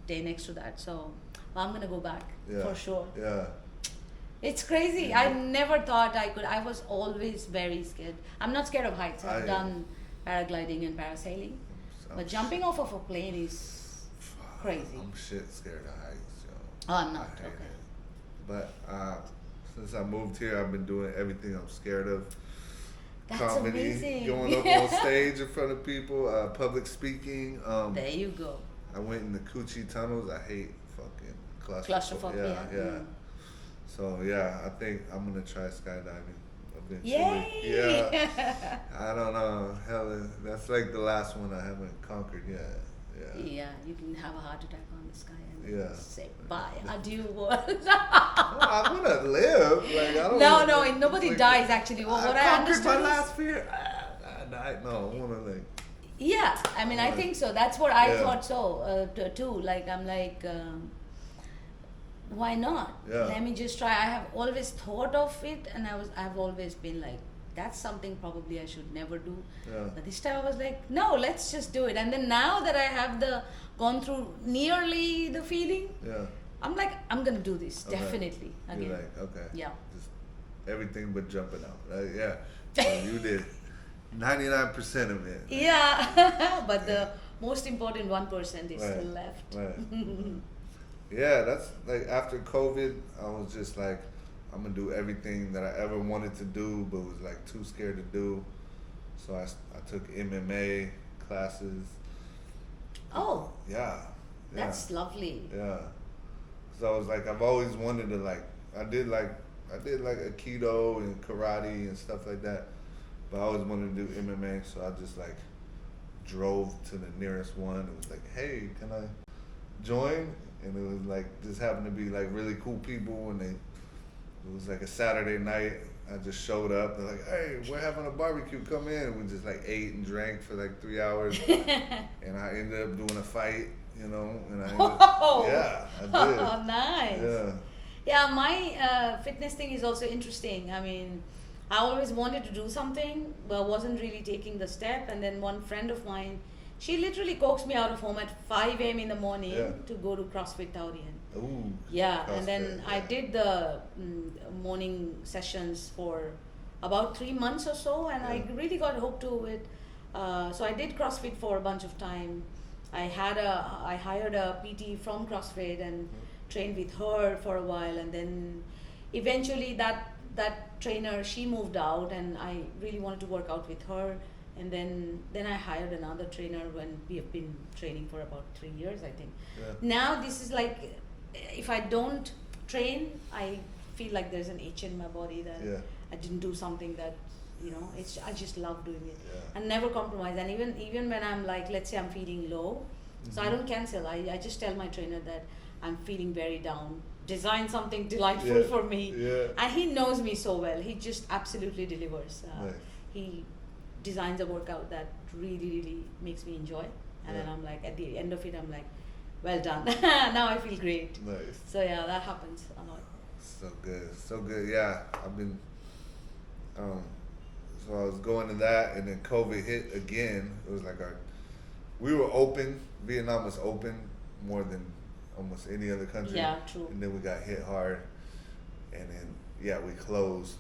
day next to that. So well, I'm gonna go back Yeah. for sure. Yeah. It's crazy. Yeah. I never thought I could. I was always very scared. I'm not scared of heights. I've done paragliding and parasailing, but jumping off of a plane is crazy. I'm shit scared of heights, yo. Oh, I'm I not. hate Okay. it. But since I moved here, I've been doing everything I'm scared of. That's Comedy, amazing. going up on stage in front of people, public speaking. There you go. I went in the coochie tunnels. I hate fucking Claustrophobia. Yeah, yeah. So yeah, I think I'm gonna try skydiving eventually. Yay! Yeah. I don't know. Hell, that's like the last one I haven't conquered yet. Yeah. Yeah, you can have a heart attack on the sky and Yeah. say bye, adieu world. No, I wanna live. Like I don't. No, nobody like, dies actually. Well, what I conquered understood my is, last fear. I died. No, I wanna like. yeah, I mean, I think so. That's what I Yeah. thought so too. Like, I'm like, why not? Yeah. Let me just try. I have always thought of it, and I've always been like, that's something probably I should never do. Yeah. But this time I was like, no, let's just do it. And then now that I have gone through nearly the feeling, Yeah. I'm like, I'm gonna do this Okay. definitely again. You're like, okay. Yeah. Just everything but jumping out. Yeah. So you did 99% of it. Yeah, but the most important 1% is Right. still left. Right. Yeah, that's like after COVID, I was just like, I'm gonna do everything that I ever wanted to do, but was like too scared to do. So I took MMA classes. Oh, Yeah. that's lovely. Yeah. So I was like, I've always wanted to like, I did like Aikido and karate and stuff like that, but I always wanted to do MMA. So I just like drove to the nearest one. It was like, hey, can I join? And it was like, just happened to be like really cool people, and it was like a Saturday night. I just showed up. They're like, hey, we're having a barbecue. Come in. And we just like ate and drank for like 3 hours. And I ended up doing a fight, you know. And I ended Oh, yeah, I did. Oh, nice. Yeah. Yeah, my fitness thing is also interesting. I mean, I always wanted to do something, but wasn't really taking the step. And then one friend of mine, she literally coaxed me out of home at 5 a.m. in the morning Yeah. to go to CrossFit Taurian. Ooh. Yeah, and then CrossFit, I yeah. did the morning sessions for about 3 months or so, and I Yeah. really got hooked to it. So I did CrossFit for a bunch of time. I hired a PT from CrossFit and trained with her for a while, and then eventually that trainer, she moved out, and I really wanted to work out with her. And then I hired another trainer when we have been training for about 3 years, I think. Yeah. Now this is like, if I don't train, I feel like there's an itch in my body that Yeah. I didn't do something that, I just love doing it. Yeah. And never compromise. And even when I'm like, let's say I'm feeling low, so I don't cancel. I just tell my trainer that I'm feeling very down. Design something delightful Yeah. for me. Yeah. And he knows me so well. He just absolutely delivers. Nice. He designs a workout that really, really makes me enjoy. And then Yeah. I'm like, at the end of it, I'm like, well done. Now I feel great. Nice. So yeah, that happens a lot. So good. So good. Yeah. I've been so I was going to that, and then COVID hit again. It was like we were open. Vietnam was open more than almost any other country. Yeah, true. And then we got hit hard, and then we closed.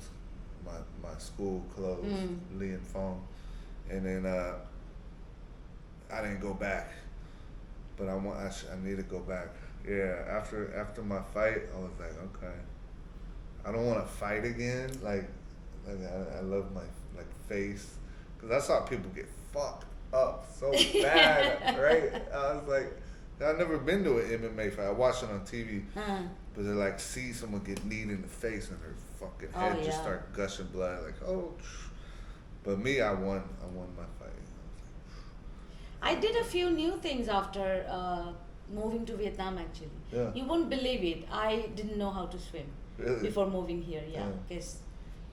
My school closed, Lee and Fong, and then I didn't go back, but I need to go back. Yeah, after my fight, I was like, okay, I don't want to fight again. Like I love my face, because I saw people get fucked up so bad, right? I was like, I've never been to an MMA fight. I watched it on TV, but they like see someone get kneed in the face and their fucking head just yeah. start gushing blood. Like, oh, but me, I won my fight. I did a few new things after moving to Vietnam, actually. Yeah. You won't believe it. I didn't know how to swim Really? before moving here. Yeah, Yeah. because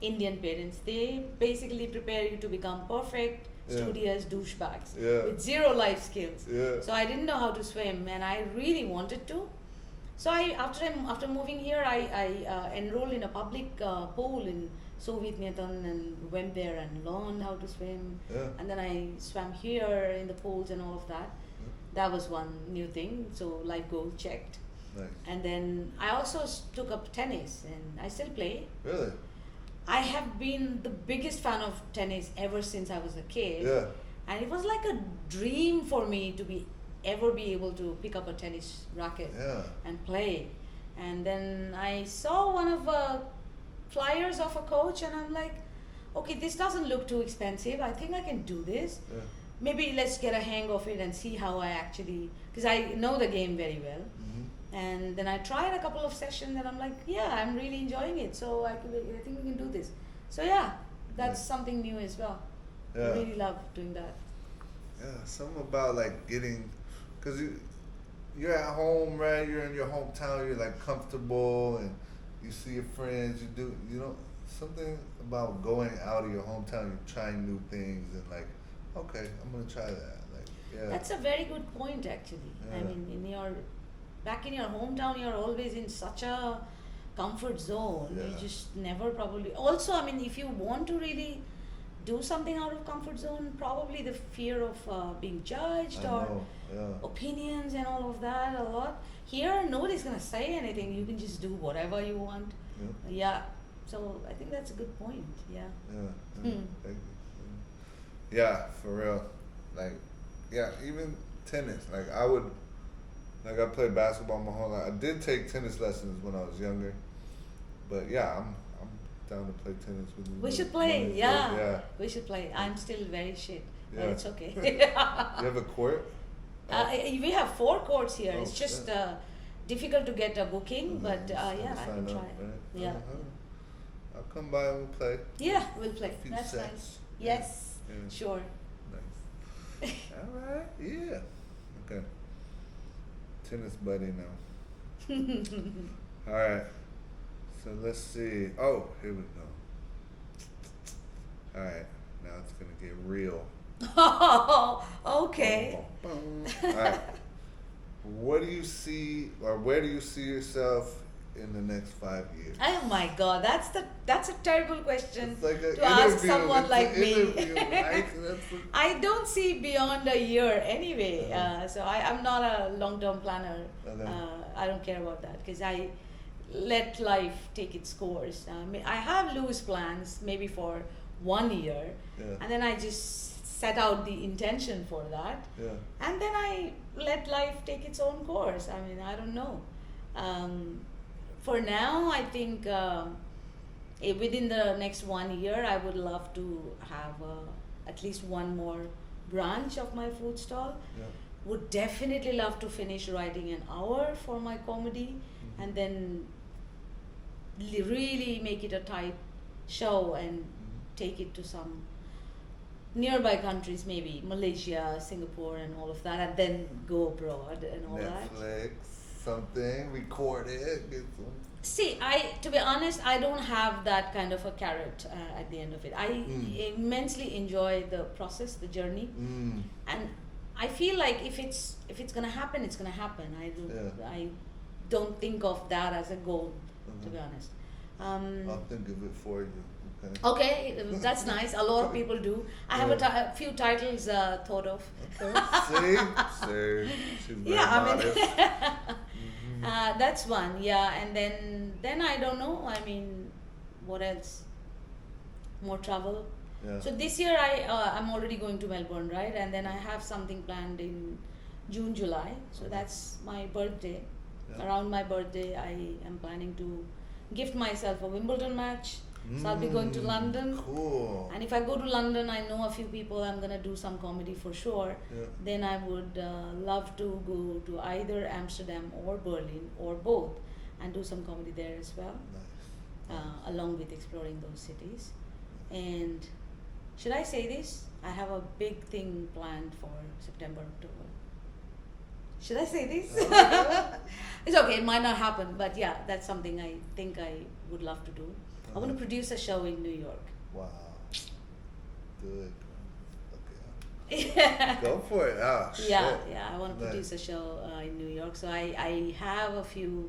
Indian parents, they basically prepare you to become perfect, Yeah. studious douchebags Yeah. with zero life skills. Yeah. So I didn't know how to swim, and I really wanted to. So after moving here, I enrolled in a public pool in Soviet Nyetan and went there and learned how to swim. Yeah. And then I swam here in the pools and all of that. That was one new thing. So life goal checked. Nice. And then I also took up tennis, and I still play. Really? I have been the biggest fan of tennis ever since I was a kid. Yeah. And it was like a dream for me to ever be able to pick up a tennis racket Yeah. and play. And then I saw one of flyers of a coach, and I'm like, okay, this doesn't look too expensive. I think I can do this. Yeah. Maybe let's get a hang of it and see how I actually, because I know the game very well. Mm-hmm. And then I tried a couple of sessions, and I'm like, yeah, I'm really enjoying it. So I think we can do this. So yeah, that's something new as well. Yeah. I really love doing that. Yeah, something about like getting, cause you're at home, right? You're in your hometown. You're like comfortable, and you see your friends. You know, something about going out of your hometown. You're trying new things, and like, okay, I'm gonna try that. Like, yeah. That's a very good point, actually. Yeah. I mean, back in your hometown, you're always in such a comfort zone. Yeah. You just never probably. Also, I mean, if you want to really do something out of comfort zone, probably the fear of being judged or opinions and all of that a lot. Here, nobody's gonna say anything. You can just do whatever you want. Yeah. So I think that's a good point. Yeah. Yeah. Thank you. Yeah, for real. Like, yeah, even tennis. Like I played basketball my whole life. I did take tennis lessons when I was younger, but yeah, I'm down to play tennis with you. We should play. Yeah. We should play. I'm still very shit, but it's okay. You have a court? We have 4 courts here. Oh, it's just difficult to get a booking, but yeah, I can try. Right? Yeah. I'll come by and we'll play. Yeah, we'll play. A few That's sets. nice. Yes, Yeah. sure. Nice. All right. Yeah. Okay. Tennis buddy now. All right. So let's see. Oh, here we go. All right. Now it's gonna get real. Oh, okay. Boom, boom, boom. All right. What do you see, or where do you see yourself in the next 5 years? Oh my God, that's a terrible question It's like to ask someone It's like an me. interview, right? I don't see beyond a year anyway. So I'm not a long-term planner. Okay. I don't care about that because I let life take its course. I have loose plans, maybe for 1 year, and then I just set out the intention for that, and then I let life take its own course. I mean, I don't know. For now, I think within the next 1 year, I would love to have at least one more branch of my food stall. Would definitely love to finish writing an hour for my comedy, and then really make it a tight show and take it to some nearby countries, maybe Malaysia, Singapore, and all of that, and then go abroad and all that. Netflix, something, record it. Get some. See, to be honest, I don't have that kind of a carrot at the end of it. I immensely enjoy the process, the journey, and I feel like if it's gonna happen, it's gonna happen. I don't think of that as a goal, to be honest. I'll think of it for you. Okay, that's nice. A lot of people do. I have a few titles thought of. Okay. See, she's very modest. That's one. Yeah, and then I don't know. I mean, what else? More travel. Yeah. So this year I'm already going to Melbourne, right? And then I have something planned in June, July. So that's my birthday. Yeah. Around my birthday, I am planning to gift myself a Wimbledon match. So I'll be going to London. Cool. And if I go to London, I know a few people. I'm gonna do some comedy for sure. Yeah. Then I would love to go to either Amsterdam or Berlin or both, and do some comedy there as well. Nice. Along with exploring those cities. And should I say this? I have a big thing planned for September, October. Should I say this? It's okay. It might not happen, but yeah, that's something I think I would love to do. I want to produce a show in New York. Wow. Good. Okay. Yeah. Go for it. Oh, shit. Yeah. I want to produce a show in New York. So I have a few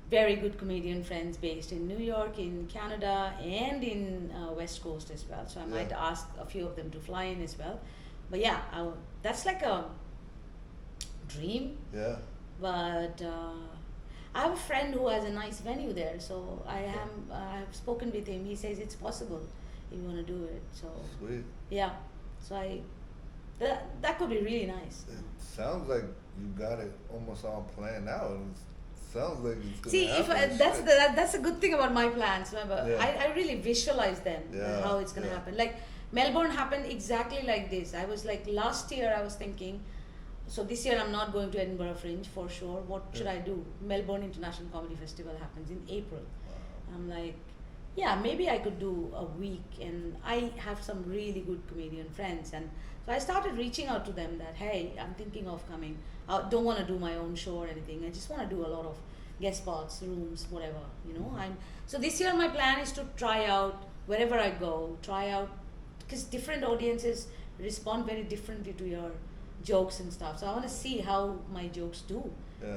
very good comedian friends based in New York, in Canada, and in West Coast as well. So I might ask a few of them to fly in as well. But yeah, that's like a dream. Yeah. But I have a friend who has a nice venue there, so I've spoken with him. He says it's possible if you want to do it. So sweet. Yeah, so that could be really nice. It sounds like you got it almost all planned out. It sounds like it's gonna See, happen. that's a good thing about my plans. Remember, Yeah. I really visualize them, Yeah, how it's gonna yeah. happen. Like Melbourne happened exactly like this. I was like last year I was thinking, so this year I'm not going to Edinburgh Fringe for sure. What should I do? Melbourne International Comedy Festival happens in April. I'm like, yeah, maybe I could do a week, and I have some really good comedian friends, and so I started reaching out to them that, hey, I'm thinking of coming. I don't want to do my own show or anything. I just want to do a lot of guest spots, rooms, whatever. So this year my plan is to try out wherever I go. Try out because different audiences respond very differently to your jokes and stuff. So I want to see how my jokes do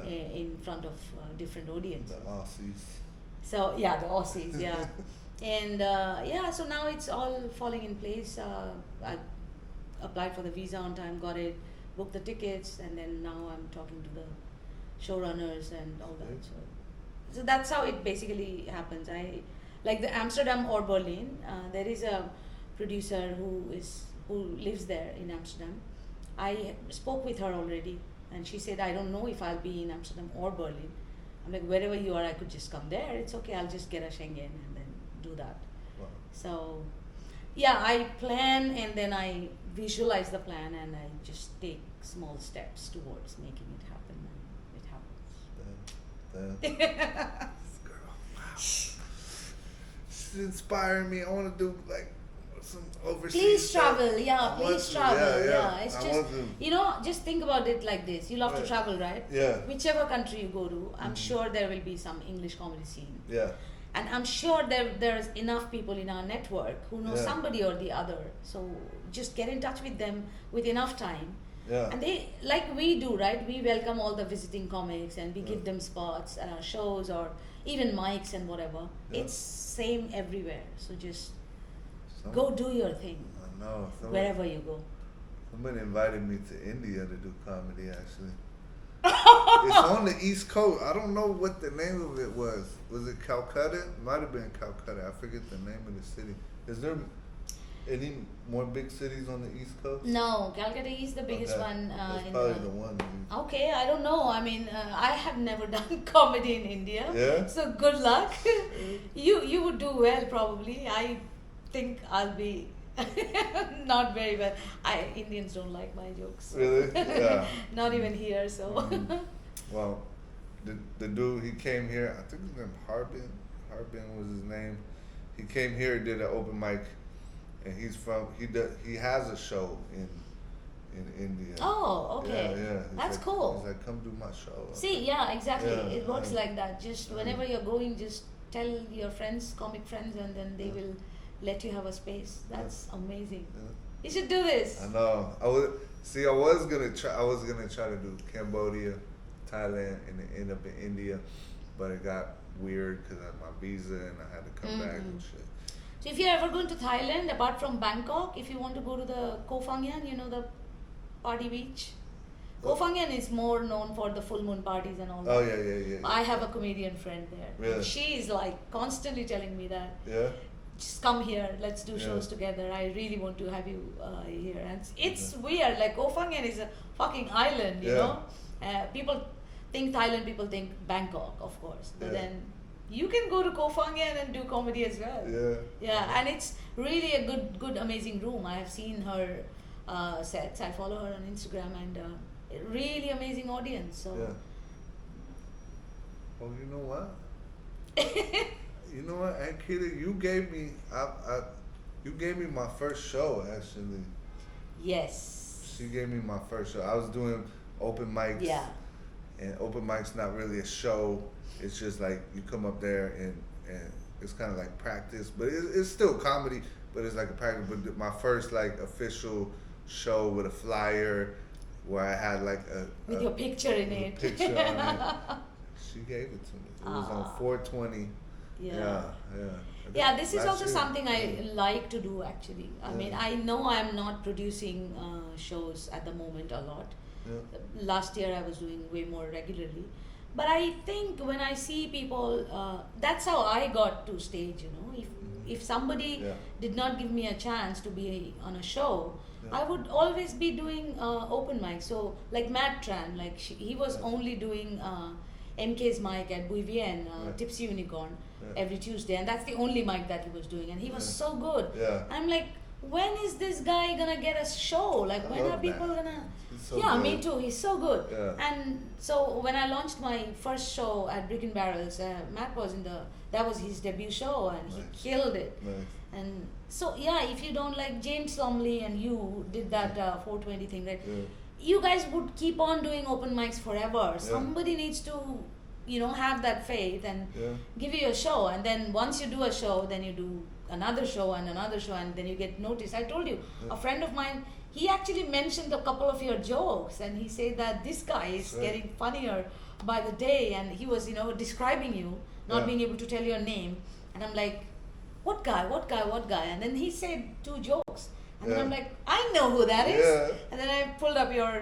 in front of different audiences. The Aussies. So yeah, the Aussies, yeah. And so now it's all falling in place. I applied for the visa on time, got it, booked the tickets, and then now I'm talking to the showrunners and all that. So that's how it basically happens. I like the Amsterdam or Berlin. There is a producer who lives there in Amsterdam. I spoke with her already, and she said, I don't know if I'll be in Amsterdam or Berlin. I'm like, wherever you are, I could just come there. It's okay. I'll just get a Schengen and then do that. Wow. So, yeah, I plan and then I visualize the plan and I just take small steps towards making it happen, and it happens. This girl, wow. She's inspiring me. I want to do like some overseas. Please stuff. travel, yeah. Please travel, yeah. It's I just want to. just think about it like this. You love to Right. travel, right? Yeah. Whichever country you go to, I'm sure there will be some English comedy scene. Yeah. And I'm sure there's enough people in our network who know somebody or the other. So just get in touch with them with enough time. Yeah. And they, like we do, right? We welcome all the visiting comics and we give them spots at our shows or even mics and whatever. Yeah. It's same everywhere. So just Some- go do your thing I know. wherever you go. Somebody invited me to India to do comedy. Actually, it's on the East Coast. I don't know what the name of it was. Was it Calcutta? Might have been Calcutta. I forget the name of the city. Is there any more big cities on the East Coast? No, Calcutta is the biggest Okay. one. That's In probably the one. Okay, I don't know. I mean, I have never done comedy in India. Yeah? So good luck. You would do well probably. I think I'll be not very well. Indians don't like my jokes. Really? Yeah. Not even here. So. Well, the dude, he came here. I think his name Harbin. Harbin was his name. He came here, did an open mic, and he has a show in India. Oh, okay. Yeah. He's That's like, cool. He's like, come do my show. See, yeah, exactly. Yeah, It works yeah. like that. Just whenever you're going, just tell your friends, comic friends, and then they will let you have a space. That's amazing. Yeah. You should do this. I know. I was gonna try to do Cambodia, Thailand, and then end up in India, but it got weird because of my visa and I had to come back and shit. So if you're ever going to Thailand, apart from Bangkok, if you want to go to the Koh Phangan, the party beach. Koh Phangan is more known for the full moon parties and all that. Oh yeah. I have a comedian friend there. Really? She is like constantly telling me that, Yeah. just come here, let's do shows together. I really want to have you here. And it's weird. Like Koh Phangan is a fucking island, you know. People think Thailand, people think Bangkok, of course. But then you can go to Koh Phangan and do comedy as well. Yeah. Yeah, and it's really a good, amazing room. I have seen her sets. I follow her on Instagram and really amazing audience. So. Yeah. Oh, you know what? You know what, Ankita, you gave me my first show actually. Yes. She gave me my first show. I was doing open mics. Yeah. And open mics not really a show. It's just like you come up there and it's kind of like practice, but it's still comedy, but it's like a practice. But my first like official show with a flyer where I had like with your picture in it. Picture on it. She gave it to me. It was on 420. Yeah. Yeah, this is Last also year. something I like to do actually. I mean, I know I'm not producing shows at the moment a lot. Yeah. Last year I was doing way more regularly. But I think when I see people, that's how I got to stage, If somebody did not give me a chance to be on a show, I would always be doing open mic. So like Matt Tran, like he was only doing, MK's mic at Bouvier, Tipsy Unicorn, every Tuesday, and that's the only mic that he was doing, and he was so good. I'm like, when is this guy gonna get a show? Like, when are people gonna? So good. Me too. He's so good. And so when I launched my first show at Brick and Barrels, Matt was that was his debut show, and he killed it. And so if you don't, like James Lomley and you did that 420 thing, right? You guys would keep on doing open mics forever. Somebody needs to, have that faith and give you a show. And then once you do a show, then you do another show, and then you get noticed. I told you, a friend of mine, he actually mentioned a couple of your jokes, and he said that this guy is getting funnier by the day, and he was, describing you, not being able to tell your name. And I'm like, what guy? And then he said 2 jokes. And then I'm like, I know who that is. And then I pulled up your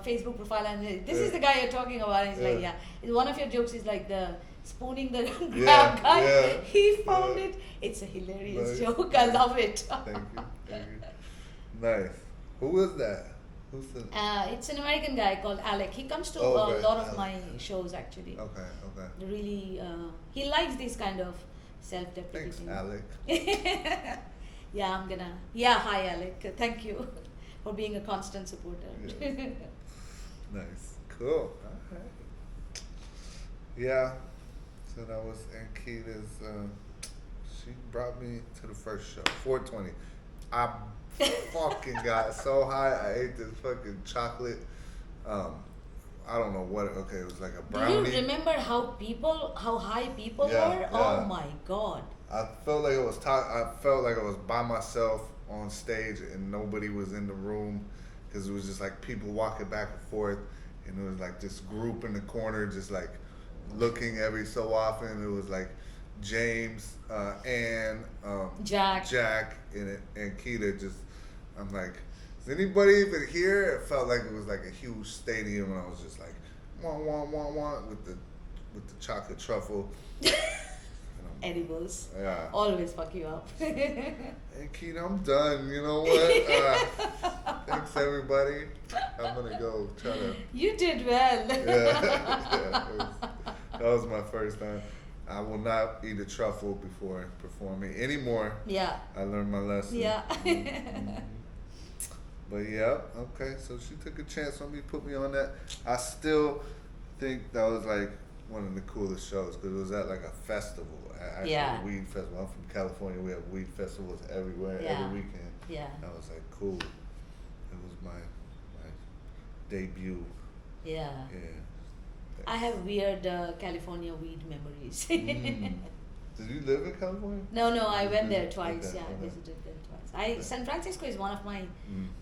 Facebook profile, and this is the guy you're talking about. And he's like, one of your jokes is like the spooning the grab guy. He found it. It's a hilarious joke. I love it. Thank you. Nice. Who was that? Who's the? It's an American guy called Alec. He comes to a lot of my shows, actually. Okay. Really, he likes this kind of self-deprecating. Thanks, Alec. Hi Alec. Thank you for being a constant supporter. Nice. Cool. Okay. Yeah. So that was Ankita's, she brought me to the first show, 420. I fucking got so high, I ate this fucking chocolate, I don't know what, it was like a brownie. Do you remember how high people were? Oh my God. I felt like I was by myself on stage and nobody was in the room, because it was just like people walking back and forth, and it was like this group in the corner just like looking every so often. It was like James, Ann, Jack, and Ankita. Just, I'm like, is anybody even here? It felt like it was like a huge stadium, and I was just like, wah with the chocolate truffle. Edibles. Always fuck you up. Ankita, I'm done. You know what? Thanks everybody. I'm gonna go try to. You did well. That was my first time. I will not eat a truffle before performing anymore. I learned my lesson. But okay. So she took a chance on me, put me on that. I still think that was like one of the coolest shows, because it was at like a festival. Actually, a weed festival. I'm from California. We have weed festivals everywhere, every weekend. I was like, cool. It was my debut. I have weird California weed memories. Did you live in California? No, I went there twice. I visited there twice. San Francisco is one of my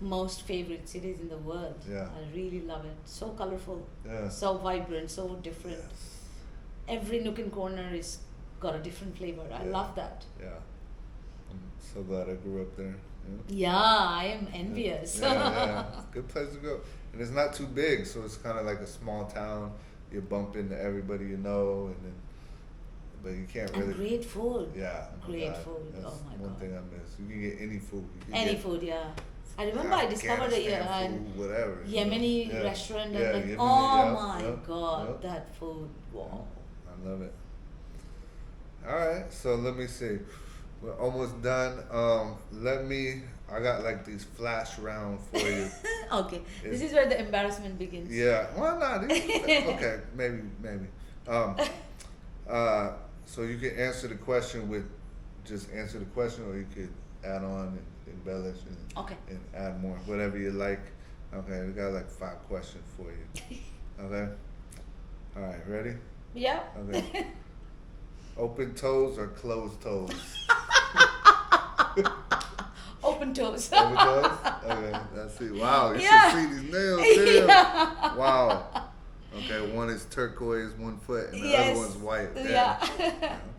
most favorite cities in the world. I really love it. So colorful, so vibrant, so different. Every nook and corner is got a different flavor. I love that. I'm so glad I grew up there. I am envious. It's a good place to go. And it's not too big, so it's kind of like a small town. You bump into everybody you know, but you can't really. And great food. Great food. That's oh my one God. thing I miss. You can get any food. Food. I remember I discovered a whatever. Yemeni restaurant. And my God, that food. Wow. I love it. All right, so let me see. We're almost done. I got like these flash round for you. Okay, this is where the embarrassment begins. Well, not. Okay, maybe. So you can answer the question with just answer the question, or you could add on and embellish and add more, whatever you like. Okay, we got like 5 questions for you. Okay. All right, ready? Yeah. Okay. Open toes or closed toes? Open toes. Open toes? Okay, that's it. Wow, you should see these nails. Damn. Wow. Okay, one is turquoise, 1 foot, and the other one's white. Damn.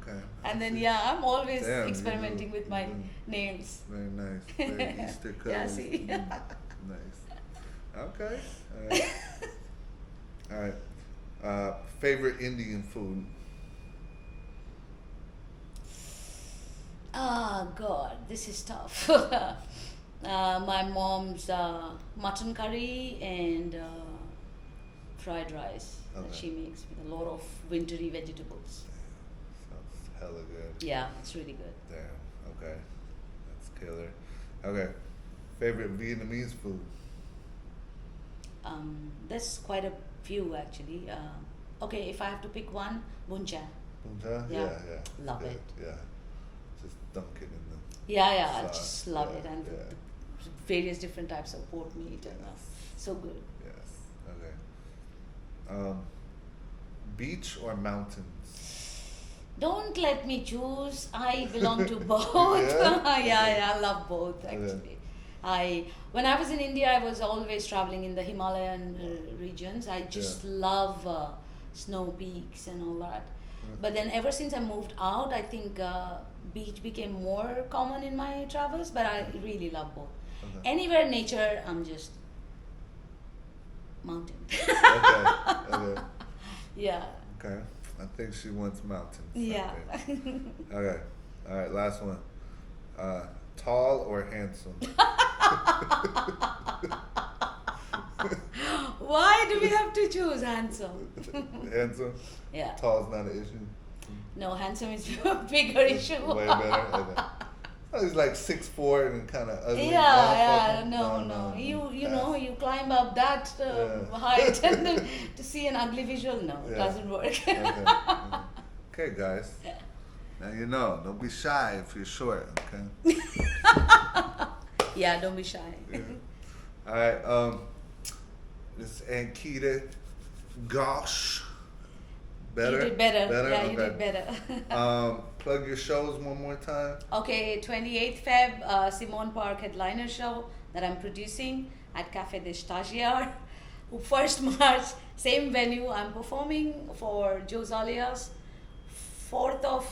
Okay. And then I'm always experimenting with my nails. Very nice. Very Easter colors. See. Nice. Okay. All right. Favorite Indian food? Oh God, this is tough. My mom's mutton curry and fried rice that she makes with a lot of wintry vegetables. Sounds hella good. Yeah, it's really good. Damn. Okay. That's killer. Okay. Favorite Vietnamese food? There's quite a few actually. Okay, if I have to pick one, bun cha. Bun cha? Yeah. Yeah. Love Good. it. Yeah. Just dunk it in the Yeah, I sauce. just love it, and yeah. the various different types of pork meat, and so good. Yes. Okay. Beach or mountains? Don't let me choose. I belong to both. Yeah? I love both actually. When I was in India, I was always traveling in the Himalayan regions. I just love snow peaks and all that. But then ever since I moved out, I think beach became more common in my travels. But I really love both. Okay. Anywhere nature, I'm just mountain. Okay. Yeah. Okay. I think she wants mountains. Yeah. Okay. All right. Last one. Tall or handsome? Why do we have to choose handsome? Handsome? Yeah. Tall's not an issue. No, handsome is a bigger issue. Way better. Okay. Oh, he's like 6'4" and kind of ugly. No. You know, you climb up that height and then to see an ugly visual. No, it doesn't work. Okay, guys. Now you know. Don't be shy if you're short. Okay. Yeah, don't be shy. Yeah. All right. This is Ankita Ghosh. Better? You did better. Yeah, Okay. you did better. Plug your shows one more time. Okay, 28th Feb, Simone Park headliner show that I'm producing at Café de Stagiaire. 1st March, same venue, I'm performing for Joe Zalias. 4th of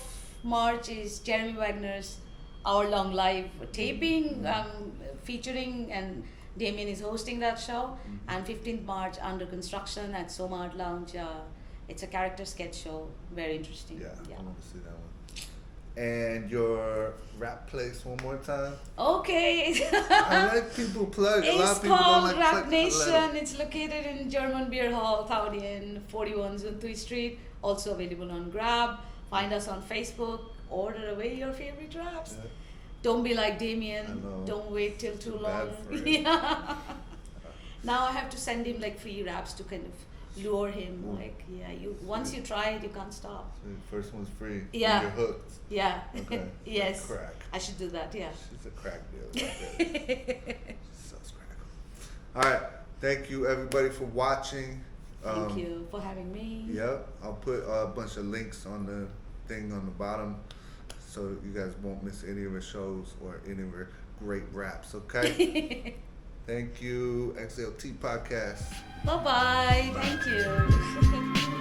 March is Jeremy Wagner's hour-long live taping, featuring, and Damien is hosting that show. And 15th March, Under Construction at Soma Art Lounge. It's a character sketch show, very interesting. Yeah. I want to see that one. And your rap place one more time. Okay. I like people plug. A lot It's of people don't called like Rap plug. Nation. It's located in German Beer Hall, Taudien, 41 Zuntui Street. Also available on Grab. Find us on Facebook. Order away your favorite raps. Yeah. Don't be like Damien. Don't wait till too long. Yeah. Now I have to send him like free raps to kind of lure him. Like, once you try it, you can't stop. So first one's free. Yeah. You're hooked. Yeah. Okay. Yes. Crack. I should do that. Yeah. She's a crack dealer. So crack. All right. Thank you everybody for watching. Thank you for having me. Yep. I'll put a bunch of links on the thing on the bottom so you guys won't miss any of her shows or any of her great raps. Okay. Thank you. XLT Podcast. Bye-bye. Thank you.